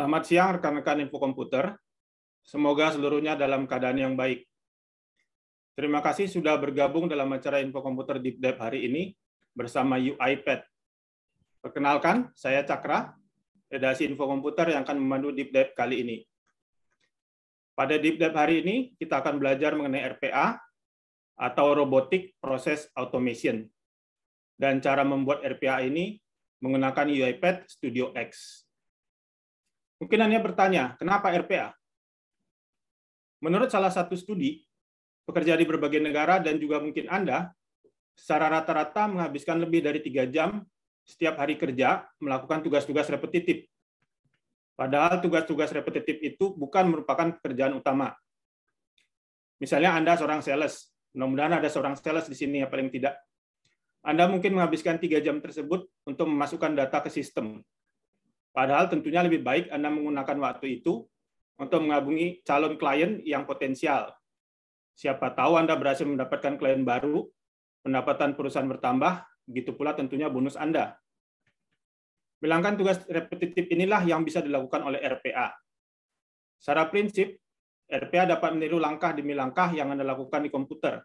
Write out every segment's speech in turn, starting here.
Selamat siang rekan-rekan info komputer. Semoga seluruhnya dalam keadaan yang baik. Terima kasih sudah bergabung dalam acara info komputer Deep Dive hari ini bersama UiPath. Perkenalkan, saya Cakra, redaksi info komputer yang akan memandu Deep Dive kali ini. Pada Deep Dive hari ini, kita akan belajar mengenai RPA atau Robotic Process Automation. Dan cara membuat RPA ini menggunakan UiPath Studio X. Mungkin Anda bertanya, kenapa RPA? Menurut salah satu studi, pekerja di berbagai negara dan juga mungkin Anda, secara rata-rata menghabiskan lebih dari 3 jam setiap hari kerja melakukan tugas-tugas repetitif. Padahal tugas-tugas repetitif itu bukan merupakan pekerjaan utama. Misalnya Anda seorang sales, mudah-mudahan ada seorang sales di sini ya paling tidak. Anda mungkin menghabiskan 3 jam tersebut untuk memasukkan data ke sistem. Padahal tentunya lebih baik Anda menggunakan waktu itu untuk mengabungi calon klien yang potensial. Siapa tahu Anda berhasil mendapatkan klien baru, pendapatan perusahaan bertambah, begitu pula tentunya bonus Anda. Bilangkan tugas repetitif inilah yang bisa dilakukan oleh RPA. Secara prinsip, RPA dapat meniru langkah demi langkah yang Anda lakukan di komputer.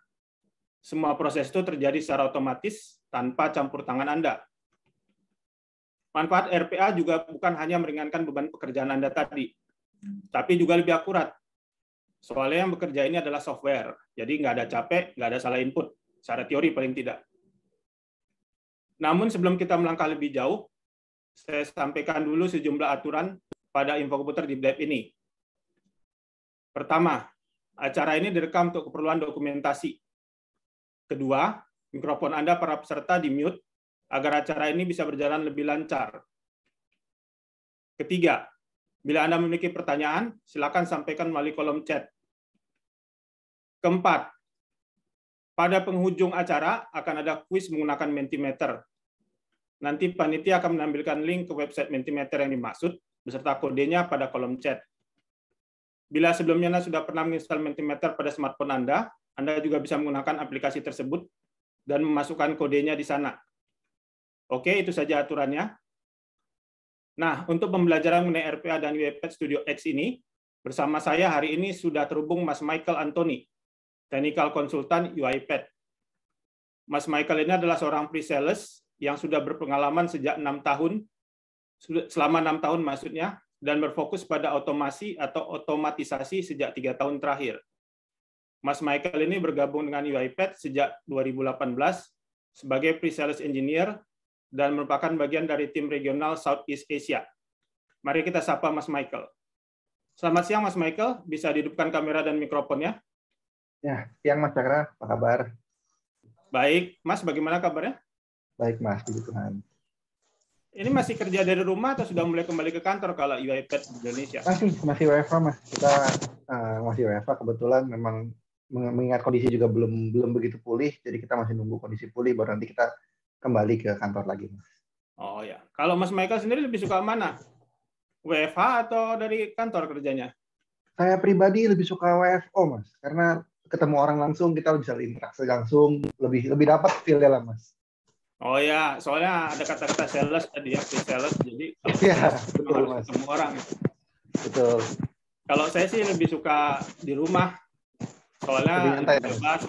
Semua proses itu terjadi secara otomatis tanpa campur tangan Anda. Manfaat RPA juga bukan hanya meringankan beban pekerjaan Anda tadi, tapi juga lebih akurat. Soalnya yang bekerja ini adalah software, jadi nggak ada capek, nggak ada salah input, secara teori paling tidak. Namun sebelum kita melangkah lebih jauh, saya sampaikan dulu sejumlah aturan pada info komputer Deep Dive ini. Pertama, acara ini direkam untuk keperluan dokumentasi. Kedua, mikrofon Anda para peserta di-mute agar acara ini bisa berjalan lebih lancar. Ketiga, bila Anda memiliki pertanyaan, silakan sampaikan melalui kolom chat. Keempat, pada penghujung acara akan ada kuis menggunakan Mentimeter. Nanti panitia akan menampilkan link ke website Mentimeter yang dimaksud, beserta kodenya pada kolom chat. Bila sebelumnya Anda sudah pernah menginstal Mentimeter pada smartphone Anda juga bisa menggunakan aplikasi tersebut dan memasukkan kodenya di sana. Oke, itu saja aturannya. Nah, untuk pembelajaran mengenai RPA dan UiPath Studio X ini, bersama saya hari ini sudah terhubung Mas Michael Anthony, Technical Consultant UiPath. Mas Michael ini adalah seorang pre-sales yang sudah berpengalaman sejak 6 tahun, selama 6 tahun maksudnya, dan berfokus pada otomasi atau otomatisasi sejak 3 tahun terakhir. Mas Michael ini bergabung dengan UiPath sejak 2018 sebagai pre-sales engineer dan merupakan bagian dari tim regional Southeast Asia. Mari kita sapa Mas Michael. Selamat siang Mas Michael, bisa dihidupkan kamera dan mikrofonnya? Ya, siang Mas Cakra, apa kabar? Baik, Mas bagaimana kabarnya? Baik Mas, puji Tuhan. Ini masih kerja dari rumah atau sudah mulai kembali ke kantor kalau UiPath Indonesia? Masih WFH Mas, kita masih WFH kebetulan memang mengingat kondisi juga belum begitu pulih, jadi kita masih nunggu kondisi pulih baru nanti kita kembali ke kantor lagi, Mas. Oh ya, kalau Mas Michael sendiri lebih suka mana? WFH atau dari kantor kerjanya? Saya pribadi lebih suka WFO, Mas, karena ketemu orang langsung, kita bisa interaksi langsung, lebih dapat feel-nya lah, Mas. Oh ya, soalnya ada kata-kata sales tadi ya, sales, jadi ya, betul, harus Mas. ketemu orang. Betul. Kalau saya sih lebih suka di rumah, soalnya bebas,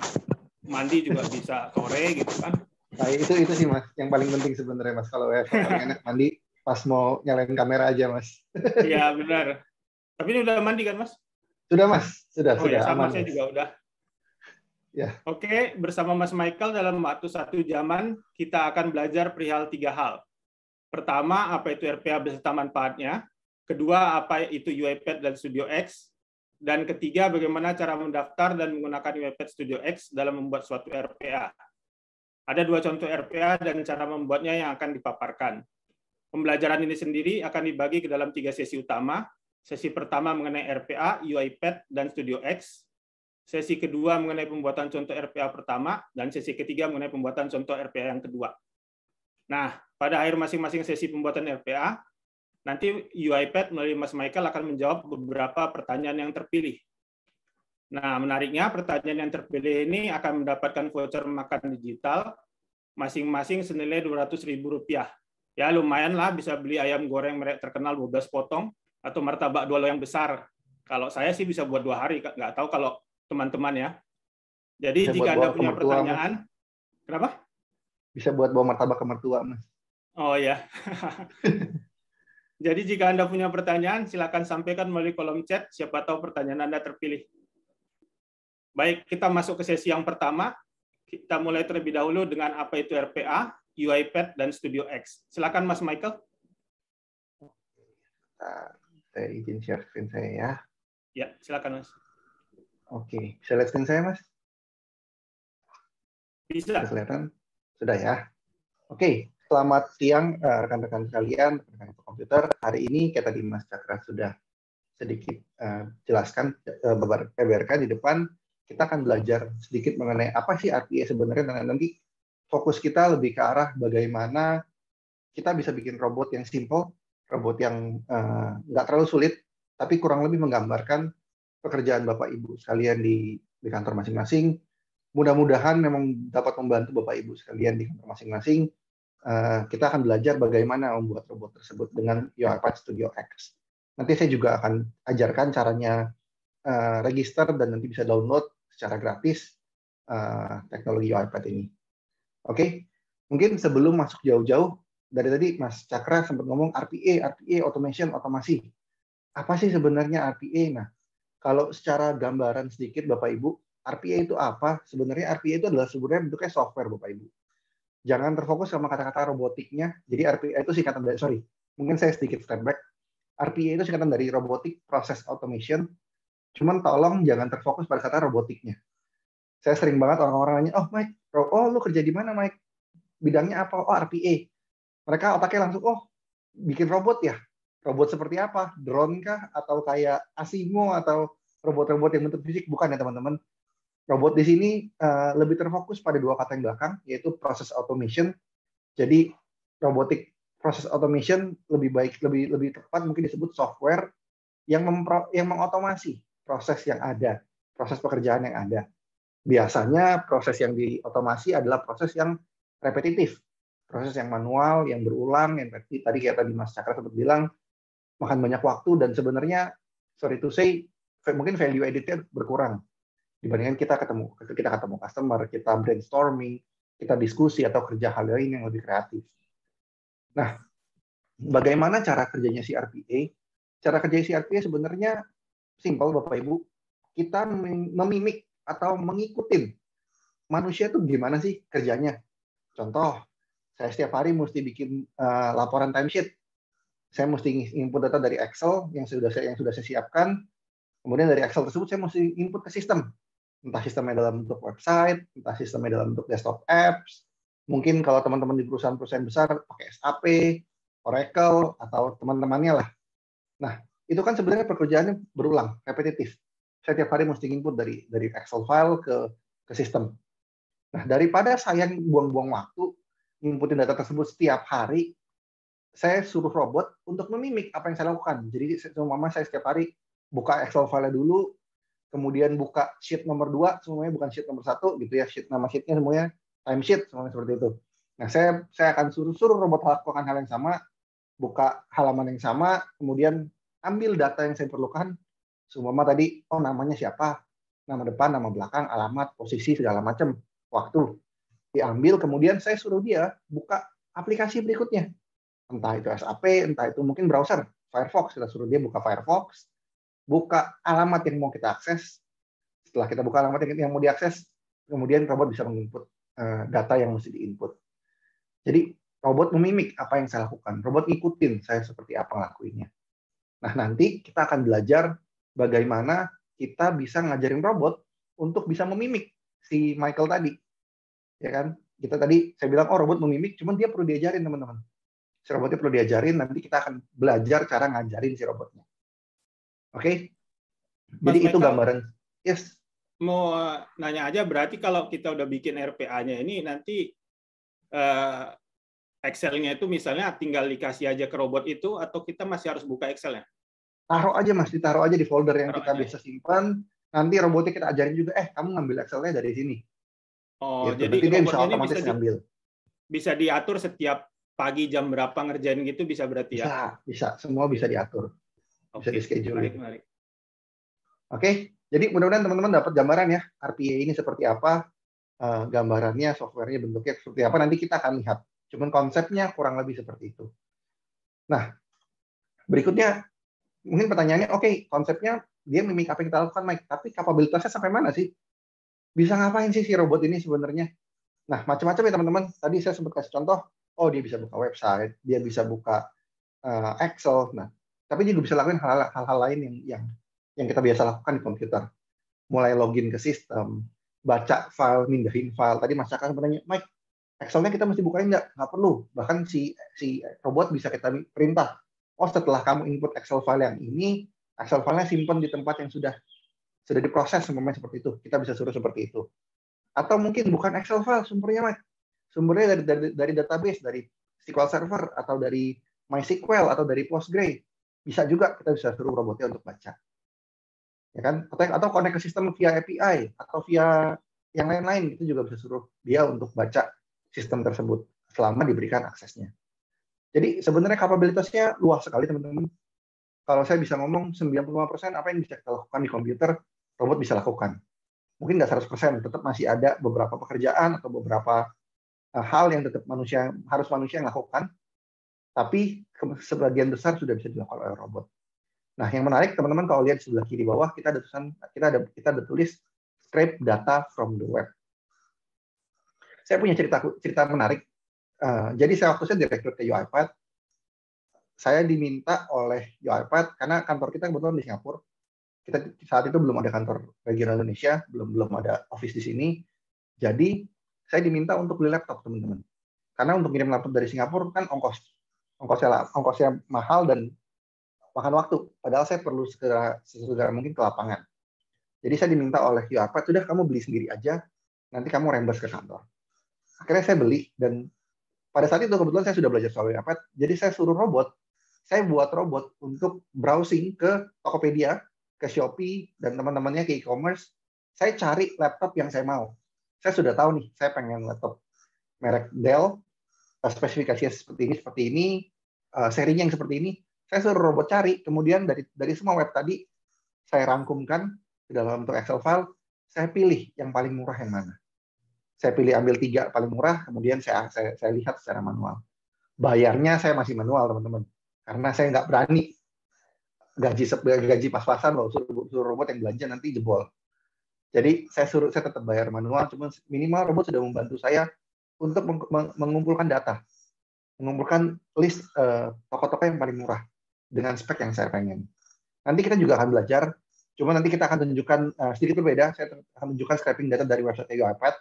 mandi juga bisa sore gitu kan. Nah, itu sih Mas, yang paling penting sebenarnya Mas, kalau WFH paling enak mandi pas mau nyalain kamera aja Mas. Iya benar. Tapi ini udah mandi kan Mas? Sudah Mas, sudah. Ya, sama aman, saya Mas. juga udah. Ya. Oke, bersama Mas Michael dalam waktu 1 jaman kita akan belajar perihal 3 hal. Pertama, apa itu RPA beserta manfaatnya. Kedua, apa itu UiPath dan Studio X. Dan ketiga, bagaimana cara mendaftar dan menggunakan UiPath Studio X dalam membuat suatu RPA. Ada 2 contoh RPA dan cara membuatnya yang akan dipaparkan. Pembelajaran ini sendiri akan dibagi ke dalam 3 sesi utama. Sesi pertama mengenai RPA, UiPath, dan Studio X. Sesi kedua mengenai pembuatan contoh RPA pertama, dan sesi ketiga mengenai pembuatan contoh RPA yang kedua. Nah, pada akhir masing-masing sesi pembuatan RPA, nanti UiPath melalui Mas Michael akan menjawab beberapa pertanyaan yang terpilih. Nah, menariknya pertanyaan yang terpilih ini akan mendapatkan voucher makan digital masing-masing senilai Rp200.000. Ya, lumayan lah bisa beli ayam goreng merek terkenal 12 potong atau martabak dua loyang besar. Kalau saya sih bisa buat 2 hari, nggak tahu kalau teman-teman ya. Jadi Bisa jika buat Anda bawa ke punya mertua, Mas. pertanyaan, kenapa? Bisa buat bawa martabak ke mertua, Mas. Oh ya. Jadi jika Anda punya pertanyaan, silakan sampaikan melalui kolom chat. Siapa tahu pertanyaan Anda terpilih. Baik, kita masuk ke sesi yang pertama. Kita mulai terlebih dahulu dengan apa itu RPA, UiPath, dan Studio X. Silakan Mas Michael. Saya izin share screen saya ya. Ya, silakan Mas. Oke, bisa lihat screen saya, Mas? Bisa. Sudah kelihatan? Sudah ya. Oke, selamat siang rekan-rekan sekalian, rekan-rekan komputer. Hari ini kayak tadi Mas Cakra sudah sedikit jelaskan, beberkan di depan, kita akan belajar sedikit mengenai apa sih RPA sebenarnya, dan nanti fokus kita lebih ke arah bagaimana kita bisa bikin robot yang simple, robot yang nggak terlalu sulit, tapi kurang lebih menggambarkan pekerjaan Bapak Ibu sekalian di kantor masing-masing. Mudah-mudahan memang dapat membantu Bapak Ibu sekalian di kantor masing-masing. Kita akan belajar bagaimana membuat robot tersebut dengan UiPath Studio X. Nanti saya juga akan ajarkan caranya register dan nanti bisa download secara gratis teknologi UiPath ini. Oke, mungkin sebelum masuk jauh-jauh, dari tadi Mas Cakra sempat ngomong RPA, automation, otomasi. Apa sih sebenarnya RPA? Nah, kalau secara gambaran sedikit Bapak Ibu, RPA itu apa? Sebenarnya RPA itu adalah sebenarnya bentuknya software Bapak Ibu. Jangan terfokus sama kata-kata robotiknya. Jadi RPA itu singkatan dari, mungkin saya sedikit step back. RPA itu singkatan dari Robotic Process Automation. Cuman tolong jangan terfokus pada kata robotiknya. Saya sering banget orang-orang nanya, oh Mike, lu kerja di mana Mike? Bidangnya apa? Oh RPA. Mereka otaknya langsung, oh bikin robot ya? Robot seperti apa? Drone kah? Atau kayak Asimo? Atau robot-robot yang bentuk fisik? Bukan ya teman-teman. Robot di sini lebih terfokus pada 2 kata yang belakang, yaitu process automation. Jadi robotic process automation lebih baik, lebih tepat mungkin disebut software yang mengotomasi proses yang ada, proses pekerjaan yang ada. Biasanya proses yang diotomasi adalah proses yang repetitif, proses yang manual, yang berulang, yang tadi kayak tadi Mas Cakra sempat bilang, makan banyak waktu, dan sebenarnya, sorry to say, mungkin value added-nya berkurang dibandingkan kita ketemu customer, kita brainstorming, kita diskusi atau kerja hal lain yang lebih kreatif. Nah, bagaimana cara kerjanya si RPA? Cara kerja si RPA sebenarnya simpel Bapak Ibu. Kita memimik atau mengikutin manusia tuh gimana sih kerjanya. Contoh, saya setiap hari mesti bikin laporan timesheet. Saya mesti input data dari Excel yang sudah saya siapkan. Kemudian dari Excel tersebut saya mesti input ke sistem. Entah sistemnya dalam bentuk website, entah sistemnya dalam bentuk desktop apps. Mungkin kalau teman-teman di perusahaan-perusahaan besar pakai SAP, Oracle, atau teman-temannya lah. Nah, itu kan sebenarnya pekerjaannya berulang, repetitif. Saya tiap hari mesti input dari Excel file ke sistem. Nah, daripada saya buang-buang waktu, inputin data tersebut setiap hari, saya suruh robot untuk memimik apa yang saya lakukan. Jadi, saya setiap hari buka Excel file dulu, kemudian buka sheet nomor 2, semuanya bukan sheet nomor 1, gitu ya. Nama sheetnya semuanya time sheet, semuanya seperti itu. Nah, saya akan suruh robot melakukan hal yang sama, buka halaman yang sama, kemudian ambil data yang saya perlukan. Seumpama tadi, oh namanya siapa, nama depan, nama belakang, alamat, posisi, segala macam, waktu. Diambil, kemudian saya suruh dia buka aplikasi berikutnya. Entah itu SAP, entah itu mungkin browser, Firefox. Kita suruh dia buka Firefox, buka alamat yang mau kita akses. Setelah kita buka alamat yang mau diakses, kemudian robot bisa menginput data yang mesti diinput. Jadi robot memimik apa yang saya lakukan. Robot ngikutin saya seperti apa ngelakuinnya. Nah, nanti kita akan belajar bagaimana kita bisa ngajarin robot untuk bisa memimik si Michael tadi. Ya kan? Kita tadi, saya bilang, oh robot memimik, cuman dia perlu diajarin teman-teman. Si robotnya perlu diajarin, nanti kita akan belajar cara ngajarin si robotnya. Oke? Jadi Mas itu Michael, gambaran. Yes. Mau nanya aja, berarti kalau kita udah bikin RPA-nya ini, nanti Excel-nya itu misalnya tinggal dikasih aja ke robot itu, atau kita masih harus buka Excel-nya? Taruh aja Mas, ditaruh aja di folder yang kita aja. biasa simpan. Nanti robotnya kita ajarin juga, kamu ngambil Excel-nya dari sini. Oh, gitu. jadi Nanti dia bisa robotnya ini otomatis ngambil. Bisa diatur setiap pagi jam berapa ngerjain gitu, bisa berarti ya? Bisa. Semua bisa diatur. Bisa Oke, di-scheduling. menarik. Oke, jadi mudah-mudahan teman-teman dapat gambaran ya, RPA ini seperti apa, gambarannya, softwarenya, bentuknya seperti apa, nanti kita akan lihat. Cuman konsepnya kurang lebih seperti itu. Nah, berikutnya, mungkin pertanyaannya, oke, konsepnya dia mimik apa yang kita lakukan, Mike, tapi kapabilitasnya sampai mana sih? Bisa ngapain sih si robot ini sebenarnya? Nah, macam-macam ya teman-teman. Tadi saya sempat kasih contoh, oh dia bisa buka website, dia bisa buka Excel. Nah, tapi dia juga bisa lakukan hal-hal lain yang kita biasa lakukan di komputer. Mulai login ke sistem, baca file, mindahin file. Tadi Mas Cakra bertanya, Mike, Excel-nya kita mesti bukain nggak? Nggak perlu. Bahkan si robot bisa kita perintah. Oh, setelah kamu input Excel file yang ini, Excel file-nya simpan di tempat yang sudah diproses, seperti itu. Kita bisa suruh seperti itu. Atau mungkin bukan Excel file sumbernya, Mike. Sumbernya dari database, dari SQL Server, atau dari MySQL, atau dari Postgre. Bisa juga kita bisa suruh robotnya untuk baca. Ya kan? Atau connect ke sistem via API, atau via yang lain-lain, itu juga bisa suruh dia untuk baca sistem tersebut, selama diberikan aksesnya. Jadi sebenarnya kapabilitasnya luas sekali, teman-teman. Kalau saya bisa ngomong 95% apa yang bisa kita lakukan di komputer, robot bisa lakukan. Mungkin nggak 100%, tetap masih ada beberapa pekerjaan atau beberapa hal yang tetap harus manusia yang lakukan, tapi sebagian besar sudah bisa dilakukan oleh robot. Nah, yang menarik teman-teman kalau lihat di sebelah kiri bawah kita ada tulis scrape data from the web. Saya punya cerita menarik. Jadi waktu saya direkrut ke UiPath, saya diminta oleh UiPath karena kantor kita kebetulan di Singapura. Kita saat itu belum ada kantor regional Indonesia, belum ada office di sini. Jadi saya diminta untuk beli laptop, teman-teman. Karena untuk kirim laptop dari Singapura kan ongkosnya mahal dan makan waktu. Padahal saya perlu segera mungkin ke lapangan. Jadi saya diminta oleh UiPath, sudah kamu beli sendiri aja, nanti kamu reimburse ke kantor. Akhirnya saya beli, dan pada saat itu kebetulan saya sudah belajar soal UiPath, jadi saya suruh saya buat robot untuk browsing ke Tokopedia, ke Shopee, dan teman-temannya ke e-commerce. Saya cari laptop yang saya mau. Saya sudah tahu nih, saya pengen laptop merek Dell, spesifikasinya seperti ini, serinya yang seperti ini. Saya suruh robot cari, kemudian dari semua web tadi, saya rangkumkan ke dalam bentuk Excel file, saya pilih yang paling murah yang mana. Saya pilih ambil 3 paling murah, kemudian saya lihat secara manual. Bayarnya saya masih manual, teman-teman. Karena saya nggak berani gaji pas-pasan loh, suruh robot yang belanja nanti jebol. Jadi saya tetap bayar manual, cuma minimal robot sudah membantu saya untuk mengumpulkan data, mengumpulkan list toko-toko yang paling murah dengan spek yang saya pengen. Nanti kita juga akan belajar, cuma nanti kita akan tunjukkan sedikit berbeda. Saya akan tunjukkan scraping data dari website UiPath.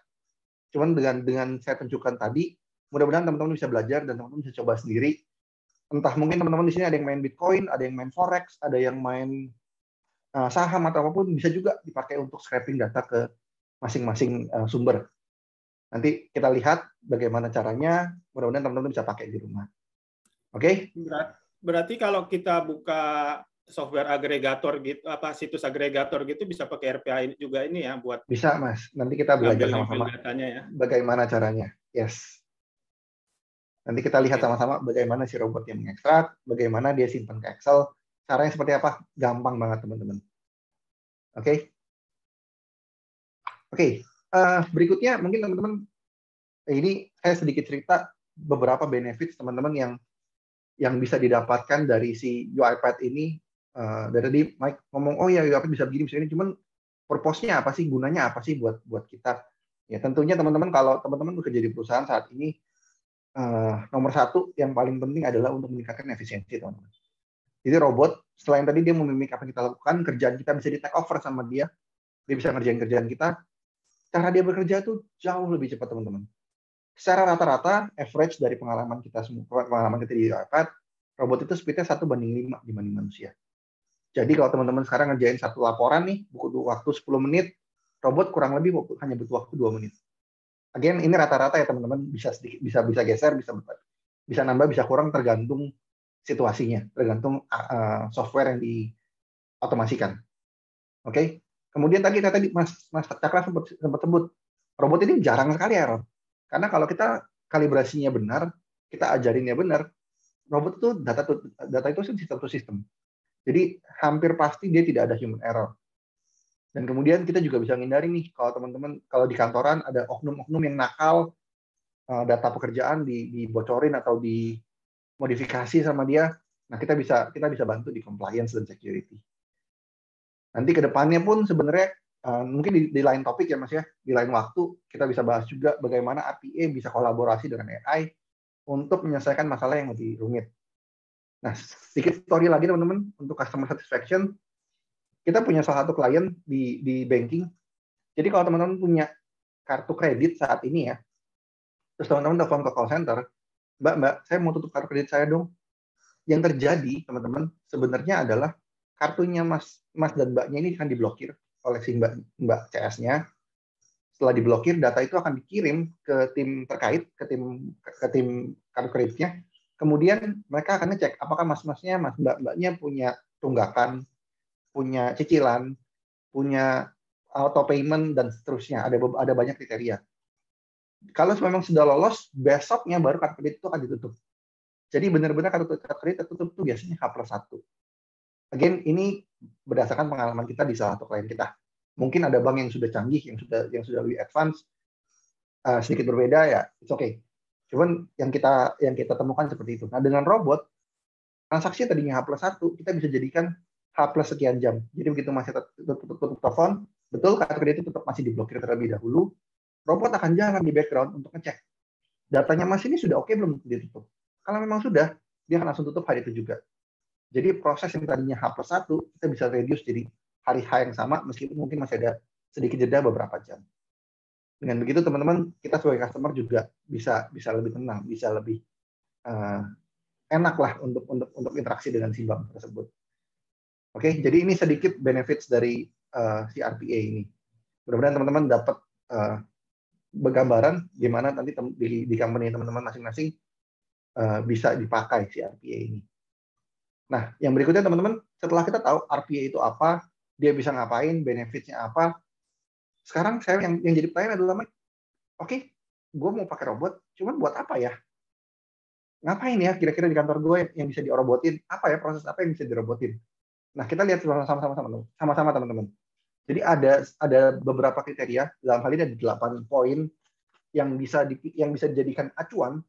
Cuman dengan saya tunjukkan tadi, mudah-mudahan teman-teman bisa belajar dan teman-teman bisa coba sendiri. Entah mungkin teman-teman di sini ada yang main Bitcoin, ada yang main Forex, ada yang main saham atau apapun, bisa juga dipakai untuk scraping data ke masing-masing sumber. Nanti kita lihat bagaimana caranya, mudah-mudahan teman-teman bisa pakai di rumah. Oke? Berarti kalau kita buka software agregator gitu, situs agregator gitu, bisa pakai RPA ini juga ini ya buat. Bisa, Mas. Nanti kita belajar sama-sama ya. bagaimana caranya. Yes. Nanti kita lihat sama-sama bagaimana si robot yang mengekstrak, bagaimana dia simpan ke Excel, caranya seperti apa. Gampang banget, teman-teman. Oke? Oke. Berikutnya mungkin teman-teman, ini saya sedikit cerita beberapa benefit teman-teman yang bisa didapatkan dari si UiPath ini. Dari tadi Mike ngomong, oh ya UiPath bisa begini, cuman purpose-nya apa sih, gunanya apa sih buat kita? Ya tentunya teman-teman, kalau teman-teman bekerja di perusahaan saat ini, nomor 1 yang paling penting adalah untuk meningkatkan efisiensi, teman-teman. Jadi robot, selain tadi dia memimik apa yang kita lakukan, kerjaan kita bisa di take over sama dia bisa ngerjain kerjaan kita, cara dia bekerja tuh jauh lebih cepat, teman-teman. Secara rata-rata, average dari pengalaman kita di UiPath, robot itu speed-nya 1:5 dibanding manusia. Jadi kalau teman-teman sekarang ngerjain satu laporan nih, butuh waktu 10 menit, robot kurang lebih hanya butuh waktu 2 menit. Again, ini rata-rata ya teman-teman, bisa geser, bisa nambah, bisa kurang, tergantung situasinya, tergantung software yang diotomasikan. Oke? Kemudian tadi Mas Cakra sempat sebut, robot ini jarang sekali error. Karena kalau kita kalibrasinya benar, kita ajarinnya benar, robot itu data itu satu sistem. Jadi hampir pasti dia tidak ada human error. Dan kemudian kita juga bisa menghindari nih kalau teman-teman kalau di kantoran ada oknum-oknum yang nakal, data pekerjaan dibocorin atau dimodifikasi sama dia. Nah, kita bisa bantu di compliance dan security. Nanti ke depannya pun sebenarnya mungkin di lain topik ya Mas ya, di lain waktu kita bisa bahas juga bagaimana RPA bisa kolaborasi dengan AI untuk menyelesaikan masalah yang lebih rumit. Nah, sedikit story lagi teman-teman untuk customer satisfaction. Kita punya salah satu klien di banking. Jadi kalau teman-teman punya kartu kredit saat ini ya, terus teman-teman telepon ke call center, Mbak, saya mau tutup kartu kredit saya dong. Yang terjadi, teman-teman, sebenarnya adalah kartunya Mas dan Mbaknya ini akan diblokir oleh si Mbak CS-nya. Setelah diblokir, data itu akan dikirim ke tim terkait, ke tim kartu kreditnya. Kemudian mereka akan ngecek apakah Mas-Masnya, Mas Mbak-Mbaknya punya tunggakan, punya cicilan, punya auto payment dan seterusnya. Ada banyak kriteria. Kalau memang sudah lolos, besoknya baru kartu kredit itu akan ditutup. Jadi benar-benar kartu kredit tertutup itu biasanya H+1. Again, ini berdasarkan pengalaman kita di salah satu klien kita. Mungkin ada bank yang sudah canggih, yang sudah lebih advance, sedikit berbeda ya, it's okay. Cuman yang kita temukan seperti itu. Nah, dengan robot, transaksi tadinya H+1, kita bisa jadikan H+sekian jam. Jadi begitu masih tutup telepon, betul kartu kredit itu tetap masih diblokir terlebih dahulu, robot akan jalan di background untuk ngecek. Datanya Mas ini sudah oke belum ditutup? Kalau memang sudah, dia akan langsung tutup hari itu juga. Jadi proses yang tadinya H+1, kita bisa reduce jadi hari H yang sama, meskipun mungkin masih ada sedikit jeda beberapa jam. Dengan begitu teman-teman, kita sebagai customer juga bisa lebih tenang, bisa lebih enak lah untuk interaksi dengan si bank tersebut. Oke, jadi ini sedikit benefits dari si RPA ini. Mudah-mudahan teman-teman dapat bergambaran gimana nanti di company teman-teman masing-masing bisa dipakai si RPA ini. Nah, yang berikutnya teman-teman, setelah kita tahu RPA itu apa, dia bisa ngapain, benefitnya apa, sekarang saya yang jadi pertanyaan adalah, oke, gue mau pakai robot, cuman buat apa ya? Ngapain ya kira-kira di kantor gue yang bisa dirobotin? Apa ya proses apa yang bisa dirobotin? Nah, kita lihat sama-sama teman-teman. Jadi ada beberapa kriteria, dalam hal ini ada 8 poin yang bisa dijadikan acuan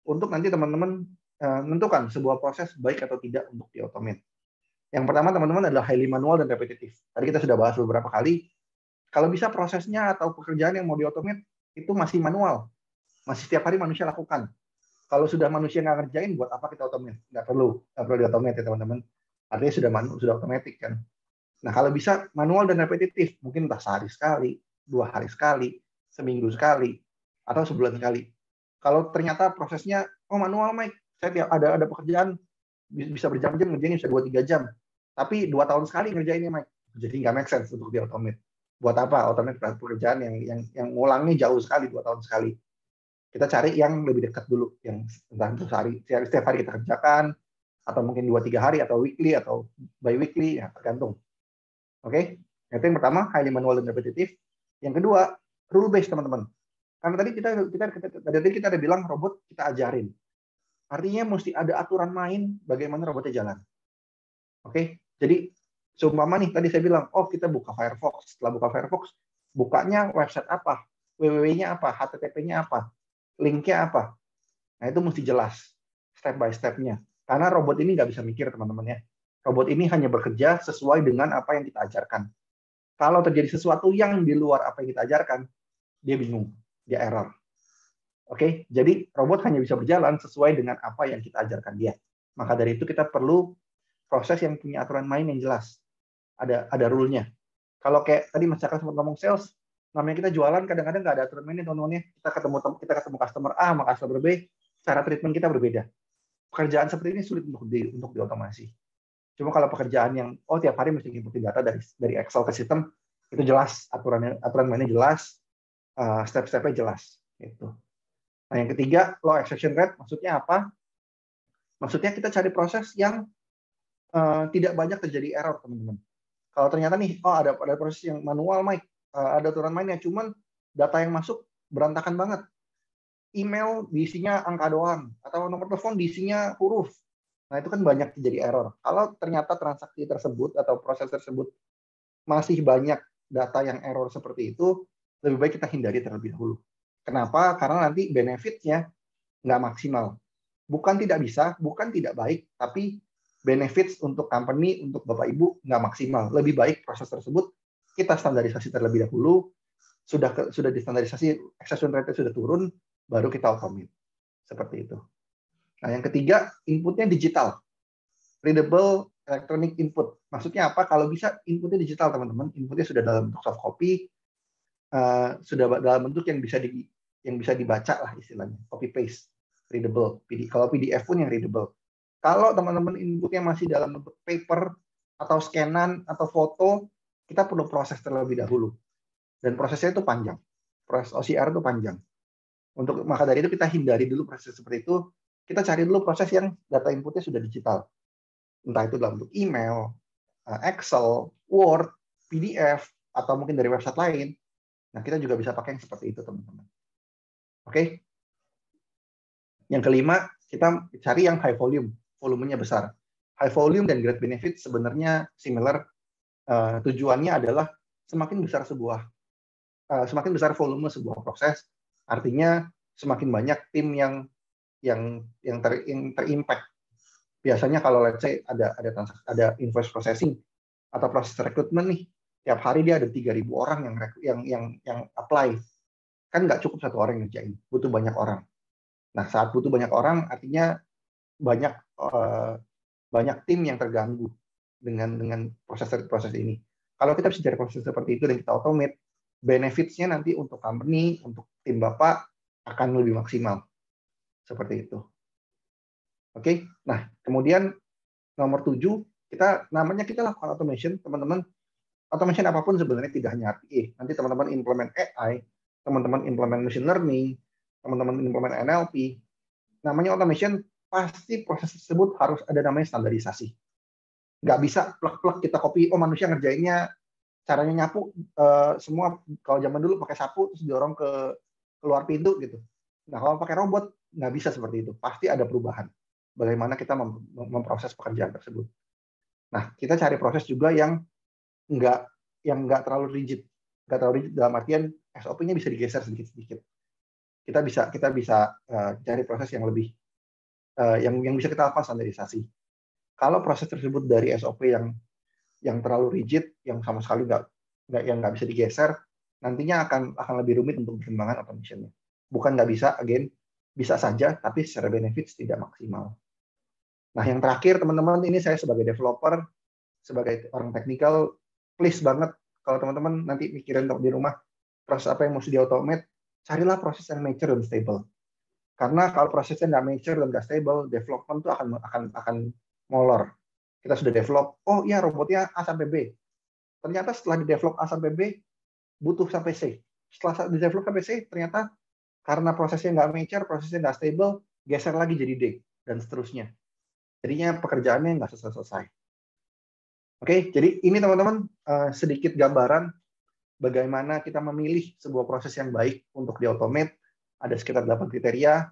untuk nanti teman-teman menentukan sebuah proses baik atau tidak untuk di-automate. Yang pertama teman-teman adalah highly manual dan repetitif. Tadi kita sudah bahas beberapa kali. Kalau bisa prosesnya atau pekerjaan yang mau di-automate itu masih manual. Masih setiap hari manusia lakukan. Kalau sudah manusia nggak ngerjain, buat apa kita automate? Nggak perlu di-automate ya teman-teman. Artinya sudah otomatis kan. Nah kalau bisa manual dan repetitif, mungkin entah sehari sekali, 2 hari sekali, seminggu sekali, atau sebulan sekali. Kalau ternyata prosesnya, manual Mike, saya ada pekerjaan bisa berjam-jam ngerjainnya bisa 2-3 jam. Tapi 2 tahun sekali ngerjainnya Mike. Jadi nggak make sense untuk di-automate. Buat apa automate pekerjaan yang ngulangnya jauh sekali 2 tahun sekali. Kita cari yang lebih dekat dulu, yang entah setiap hari kita kerjakan, atau mungkin 2-3 hari, atau weekly, atau bi-weekly, ya tergantung. Oke? Itu yang pertama, highly manual dan repetitif. Yang kedua, rule based teman-teman. Karena tadi kita ada bilang robot kita ajarin. Artinya mesti ada aturan main bagaimana robotnya jalan. Oke? Jadi seumpama nih tadi saya bilang, kita buka Firefox. Setelah buka Firefox, bukanya website apa? www-nya apa? HTTP-nya apa? Link-nya apa? Nah, itu mesti jelas step by step-nya. Karena robot ini nggak bisa mikir, teman-teman ya. Robot ini hanya bekerja sesuai dengan apa yang kita ajarkan. Kalau terjadi sesuatu yang di luar apa yang kita ajarkan, dia bingung, dia error. Oke, jadi robot hanya bisa berjalan sesuai dengan apa yang kita ajarkan dia. Maka dari itu kita perlu proses yang punya aturan main yang jelas. Ada rule-nya. Kalau kayak tadi Mas Cakra sempat ngomong sales, namanya kita jualan kadang-kadang nggak ada aturan mainnya teman-teman ya. Kita ketemu customer A sama customer B, cara treatment kita berbeda. Pekerjaan seperti ini sulit untuk diotomasi. Cuma kalau pekerjaan yang tiap hari mesti inputin data dari Excel ke sistem, itu jelas aturan mainnya jelas, step-stepnya jelas. Gitu. Nah yang ketiga, low exception rate maksudnya apa? Maksudnya kita cari proses yang tidak banyak terjadi error teman-teman. Kalau ternyata nih, ada proses yang manual, Mike, ada aturan mainnya, cuman data yang masuk berantakan banget. Email diisinya angka doang, atau nomor telepon diisinya huruf. Nah, itu kan banyak terjadi error. Kalau ternyata transaksi tersebut atau proses tersebut masih banyak data yang error seperti itu, lebih baik kita hindari terlebih dahulu. Kenapa? Karena nanti benefit-nya nggak maksimal. Bukan tidak bisa, bukan tidak baik, tapi benefits untuk company, untuk Bapak Ibu nggak maksimal. Lebih baik proses tersebut kita standarisasi terlebih dahulu, sudah distandarisasi, exception rate sudah turun, baru kita automate. Seperti itu. Nah, yang ketiga, inputnya digital. Readable electronic input. Maksudnya apa? Kalau bisa inputnya digital, teman-teman. Inputnya sudah dalam bentuk soft copy, sudah dalam bentuk yang bisa dibaca lah istilahnya, copy paste, readable. Kalau PDF pun yang readable. Kalau teman-teman inputnya masih dalam bentuk paper atau scanan atau foto, kita perlu proses terlebih dahulu. Dan prosesnya itu panjang. Proses OCR itu panjang. Maka dari itu kita hindari dulu proses seperti itu. Kita cari dulu proses yang data inputnya sudah digital. Entah itu dalam bentuk email, Excel, Word, PDF, atau mungkin dari website lain. Nah, kita juga bisa pakai yang seperti itu, teman-teman. Oke? Yang kelima, kita cari yang high volume. Volumenya besar. High volume dan great benefit sebenarnya similar. Tujuannya adalah semakin besar volume sebuah proses, artinya semakin banyak tim yang terimpact. Biasanya kalau let's say ada invoice processing atau proses rekrutmen nih, tiap hari dia ada 3.000 orang yang apply. Kan nggak cukup satu orang yang ngerjain, butuh banyak orang. Nah, saat butuh banyak orang, artinya banyak tim yang terganggu dengan proses ini. Kalau kita bisa cari proses seperti itu dan kita automate, benefits-nya nanti untuk company, untuk tim Bapak akan lebih maksimal. Seperti itu. Oke, nah kemudian nomor 7, kita lakukan automation, teman-teman. Automation apapun sebenarnya tidak hanya RPA. Nanti teman-teman implement AI, teman-teman implement machine learning, teman-teman implement NLP. Namanya automation, pasti proses tersebut harus ada namanya standarisasi. Nggak bisa plek-plek kita copy, oh manusia ngerjainnya caranya nyapu, semua kalau zaman dulu pakai sapu terus dorong ke keluar pintu gitu. Nah, kalau pakai robot nggak bisa seperti itu. Pasti ada perubahan. Bagaimana kita memproses pekerjaan tersebut. Nah, kita cari proses juga yang nggak terlalu rigid. Nggak terlalu rigid dalam artian SOP-nya bisa digeser sedikit-sedikit. Kita bisa cari proses yang lebih yang bisa kita lakukan standarisasi. Kalau proses tersebut dari SOP yang terlalu rigid, yang sama sekali nggak bisa digeser, nantinya akan lebih rumit untuk perkembangan automation-nya. Bukan nggak bisa, bisa saja, tapi secara benefits tidak maksimal. Nah, yang terakhir, teman-teman, ini saya sebagai developer, sebagai orang teknikal, please banget, kalau teman-teman nanti mikirin di rumah, proses apa yang mesti di-automate, carilah proses yang mature dan stable. Karena kalau prosesnya nggak mature dan nggak stable, development itu akan molor. Kita sudah develop, oh iya robotnya A sampai B. Ternyata setelah di-develop A sampai B, butuh sampai C. Setelah di-develop sampai C, ternyata karena prosesnya nggak mature, prosesnya nggak stable, geser lagi jadi D, dan seterusnya. Jadinya pekerjaannya nggak selesai. Oke, jadi ini teman-teman sedikit gambaran bagaimana kita memilih sebuah proses yang baik untuk di-automate. Ada sekitar 8 kriteria.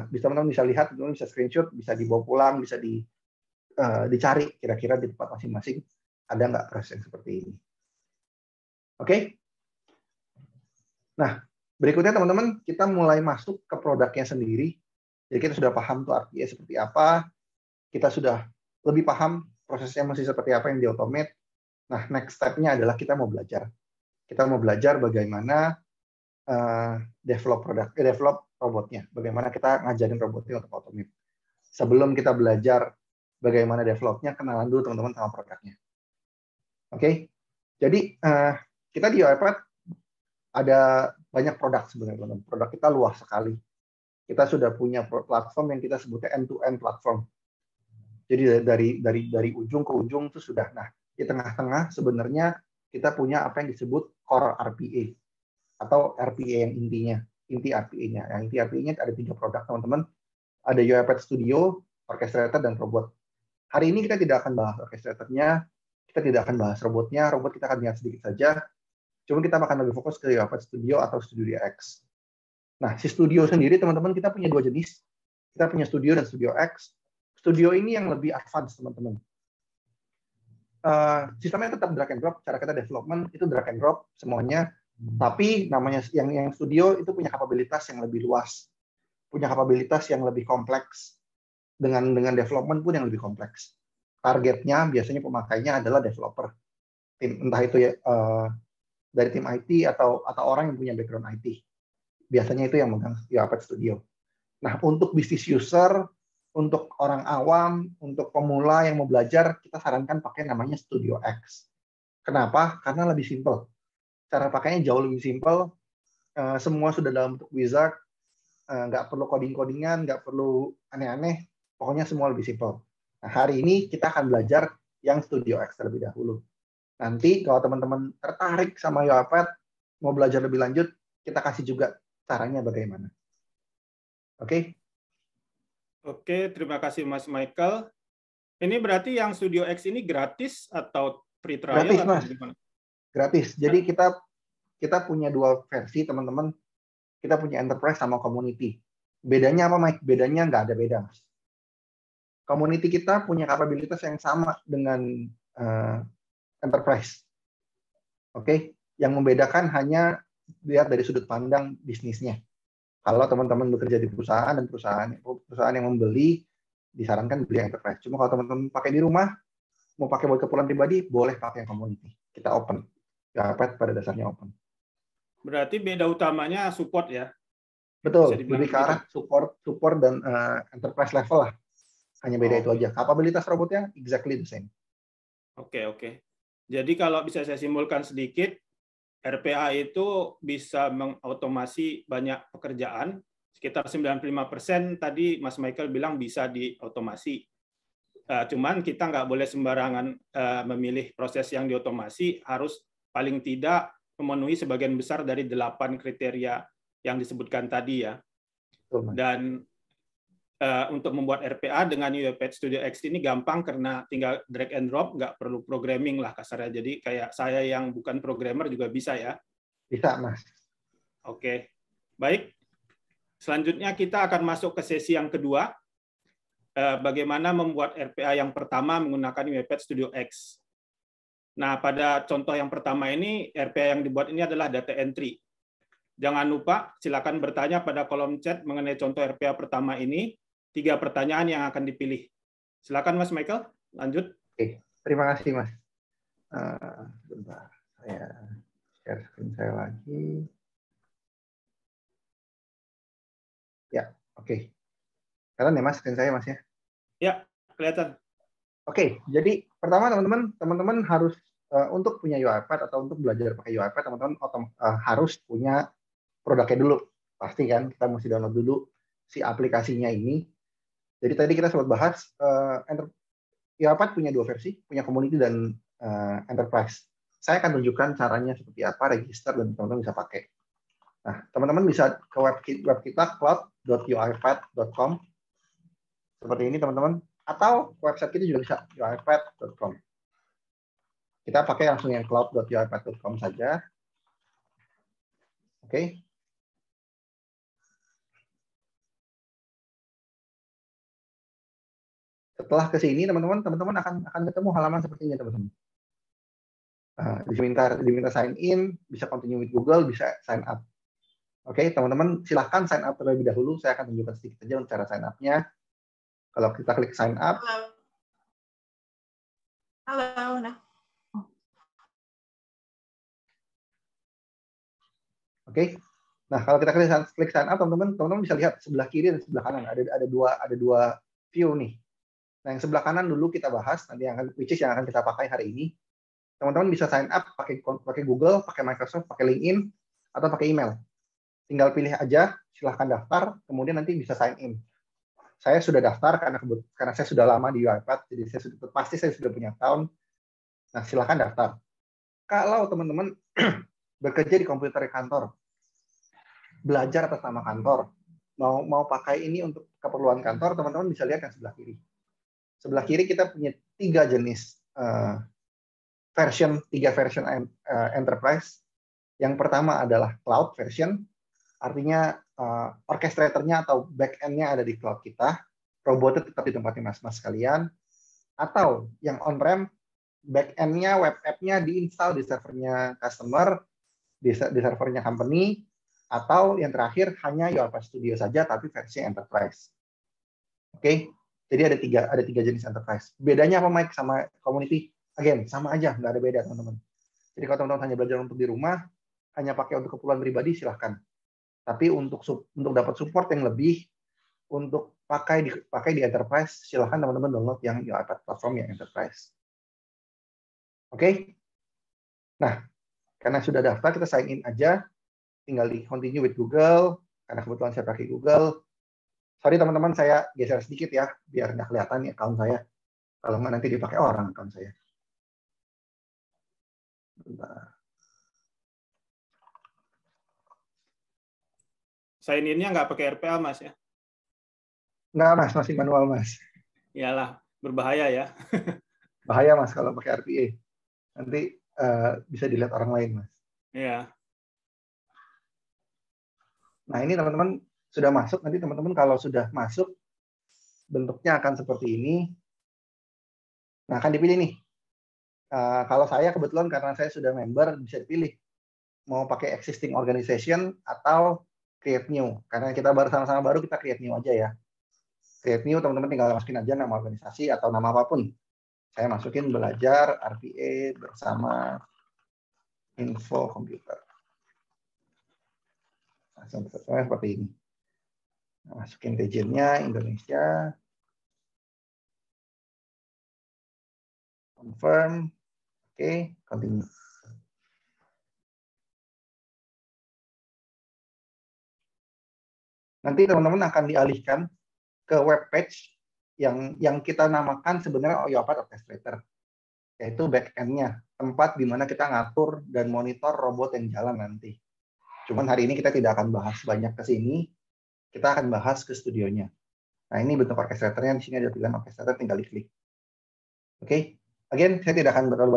Teman-teman bisa lihat, teman-teman bisa screenshot, bisa dibawa pulang, bisa dicari kira-kira di tempat masing-masing ada nggak proses yang seperti ini. Oke? Nah, berikutnya teman-teman, kita mulai masuk ke produknya sendiri. Jadi kita sudah paham tuh RPA seperti apa, kita sudah lebih paham prosesnya masih seperti apa yang di-automate. Nah, next step-nya adalah kita mau belajar. Kita mau belajar bagaimana develop robotnya, bagaimana kita ngajarin robotnya untuk automate. Sebelum kita belajar bagaimana developnya, kenalan dulu teman-teman sama produknya. Oke, jadi kita di UiPath ada banyak produk sebenarnya, teman-teman. Produk kita luas sekali. Kita sudah punya platform yang kita sebutnya end-to-end platform. Jadi dari ujung ke ujung itu sudah. Nah, di tengah-tengah sebenarnya kita punya apa yang disebut core RPA atau RPA yang inti RPA-nya. Yang inti RPA-nya ada 3 produk, teman-teman. Ada UiPath Studio, Orchestrator, dan Robot. Hari ini kita tidak akan bahas Orchestrator-nya, kita tidak akan bahas robotnya. Robot kita akan lihat sedikit saja. Cuma kita akan lebih fokus ke UiPath Studio atau Studio X. Nah, si Studio sendiri, teman-teman, kita punya 2 jenis. Kita punya Studio dan Studio X. Studio ini yang lebih advance, teman-teman. Sistemnya tetap drag and drop, cara kita development itu drag and drop semuanya, tapi namanya yang studio itu punya kapabilitas yang lebih luas, punya kapabilitas yang lebih kompleks, dengan development pun yang lebih kompleks. Targetnya biasanya pemakainya adalah developer, tim, entah itu ya dari tim IT atau orang yang punya background IT. Biasanya itu yang megang UiPath Studio. Nah, untuk business user, untuk orang awam, untuk pemula yang mau belajar, kita sarankan pakai namanya Studio X. Kenapa? Karena lebih simple. Cara pakainya jauh lebih simple. Semua sudah dalam bentuk wizard. Nggak perlu coding-codingan, nggak perlu aneh-aneh. Pokoknya semua lebih simple. Nah, hari ini kita akan belajar yang Studio X terlebih dahulu. Nanti kalau teman-teman tertarik sama UiPath, mau belajar lebih lanjut, kita kasih juga caranya bagaimana. Oke? Oke, terima kasih Mas Michael. Ini berarti yang Studio X ini gratis atau free trial? Gratis, atau Mas. gimana? Gratis. Jadi kita punya dua versi, teman-teman. Kita punya Enterprise sama Community. Bedanya apa, Mike? Bedanya nggak ada beda, Mas. Community kita punya kapabilitas yang sama dengan Enterprise. Oke? Yang membedakan hanya lihat dari sudut pandang bisnisnya. Kalau teman-teman bekerja di perusahaan dan perusahaan yang membeli, disarankan beli Enterprise. Cuma kalau teman-teman pakai di rumah, mau pakai buat keperluan pribadi, boleh pakai Community. Kita open. UiPath pada dasarnya open. Berarti beda utamanya support ya? Betul, lebih ke arah support dan Enterprise level lah. Hanya beda itu aja. Kapabilitas robotnya exactly the same. Oke. Jadi kalau bisa saya simpulkan sedikit, RPA itu bisa mengotomasi banyak pekerjaan, sekitar 95% tadi Mas Michael bilang bisa diotomasi. Cuman kita nggak boleh sembarangan memilih proses yang diotomasi, harus paling tidak memenuhi sebagian besar dari 8 kriteria yang disebutkan tadi ya. Dan untuk membuat RPA dengan UiPath Studio X ini gampang karena tinggal drag and drop, nggak perlu programming lah kasarnya. Jadi kayak saya yang bukan programmer juga bisa ya? Bisa, Mas. Oke, baik. Selanjutnya kita akan masuk ke sesi yang kedua. Bagaimana membuat RPA yang pertama menggunakan UiPath Studio X. Nah, pada contoh yang pertama ini, RPA yang dibuat ini adalah data entry. Jangan lupa, silakan bertanya pada kolom chat mengenai contoh RPA pertama ini. 3 pertanyaan yang akan dipilih. Silakan Mas Michael, lanjut. Oke, terima kasih Mas. Bentar, saya share screen saya lagi. Ya, oke. Kelihatan ya Mas screen saya Mas ya? Ya, kelihatan. Oke, jadi pertama teman-teman harus untuk punya UiPath atau untuk belajar pakai UiPath, teman-teman harus punya produknya dulu. Pasti kan, kita mesti download dulu si aplikasinya ini. Jadi tadi kita sempat bahas UiPath punya 2 versi, punya Community dan Enterprise. Saya akan tunjukkan caranya seperti apa, register dan teman-teman bisa pakai. Nah, teman-teman bisa ke web kita cloud.uipath.com seperti ini teman-teman, atau website kita juga bisa uipath.com. Kita pakai langsung yang cloud.uipath.com saja. Oke. Setelah ke sini teman-teman akan ketemu halaman seperti ini teman-teman. Diminta sign in, bisa continue with Google, bisa sign up. Oke, teman-teman silahkan sign up terlebih dahulu. Saya akan tunjukkan sedikit saja cara sign up-nya. Kalau kita klik sign up. Halo. Oke. Nah, kalau kita klik sign up, teman-teman bisa lihat sebelah kiri dan sebelah kanan ada dua view nih. Nah, yang sebelah kanan dulu kita bahas, nanti yang akan kita pakai hari ini. Teman-teman bisa sign up pakai Google, pakai Microsoft, pakai LinkedIn, atau pakai email. Tinggal pilih aja, silahkan daftar, kemudian nanti bisa sign in. Saya sudah daftar karena saya sudah lama di UiPath, jadi pasti saya sudah punya account. Nah, silahkan daftar. Kalau teman-teman bekerja di komputer kantor, belajar atas nama kantor, mau pakai ini untuk keperluan kantor, teman-teman bisa lihat yang sebelah kiri. Sebelah kiri kita punya 3 jenis tiga version Enterprise. Yang pertama adalah cloud version, artinya orchestrator-nya atau back-end-nya ada di cloud kita. robotnya tetap di tempatnya mas-mas sekalian, atau yang on-prem, back-end-nya, web app-nya diinstal di servernya customer, di servernya company, atau yang terakhir hanya UiPath Studio saja tapi versi enterprise. Oke, jadi ada tiga jenis enterprise. Bedanya apa Mike sama community? Again, sama aja, nggak ada beda teman-teman. Jadi kalau teman-teman hanya belajar untuk di rumah, hanya pakai untuk keperluan pribadi silahkan. Tapi untuk dapat support yang lebih, untuk pakai di enterprise, silahkan teman-teman download yang UiPath platform yang enterprise. Oke? Nah, karena sudah daftar, kita sign in aja. Tinggal di continue with Google, karena kebetulan saya pakai Google. Sorry teman-teman, saya geser sedikit ya, biar nggak kelihatan nih account saya. Kalau nggak nanti dipakai orang account saya. Bentar. Sign in-nya nggak pakai RPA, Mas ya? Nggak, Mas. Masih manual, Mas. Iyalah, berbahaya ya. Bahaya, Mas, kalau pakai RPA. Nanti bisa dilihat orang lain, Mas. Iya. Nah, ini teman-teman sudah masuk. Nanti teman-teman kalau sudah masuk, bentuknya akan seperti ini. Nah, akan dipilih nih. Kalau saya kebetulan karena saya sudah member, bisa dipilih. Mau pakai existing organization atau create new. Karena kita sama-sama baru, kita create new aja ya. Create new, teman-teman tinggal masukin aja nama organisasi atau nama apapun. Saya masukin belajar RPA bersama info komputer. Seperti ini. Masukin region-nya Indonesia. Confirm. Oke, continue. Nanti teman-teman akan dialihkan ke web page yang kita namakan sebenarnya UiPath Orchestrator, yaitu back-end-nya, tempat di mana kita ngatur dan monitor robot yang jalan nanti. Cuman hari ini kita tidak akan bahas banyak ke sini, kita akan bahas ke studionya. Nah, ini bentuk orchestrator-nya, di sini ada pilihan orchestrator, tinggal diklik. Oke, again, saya tidak akan terlalu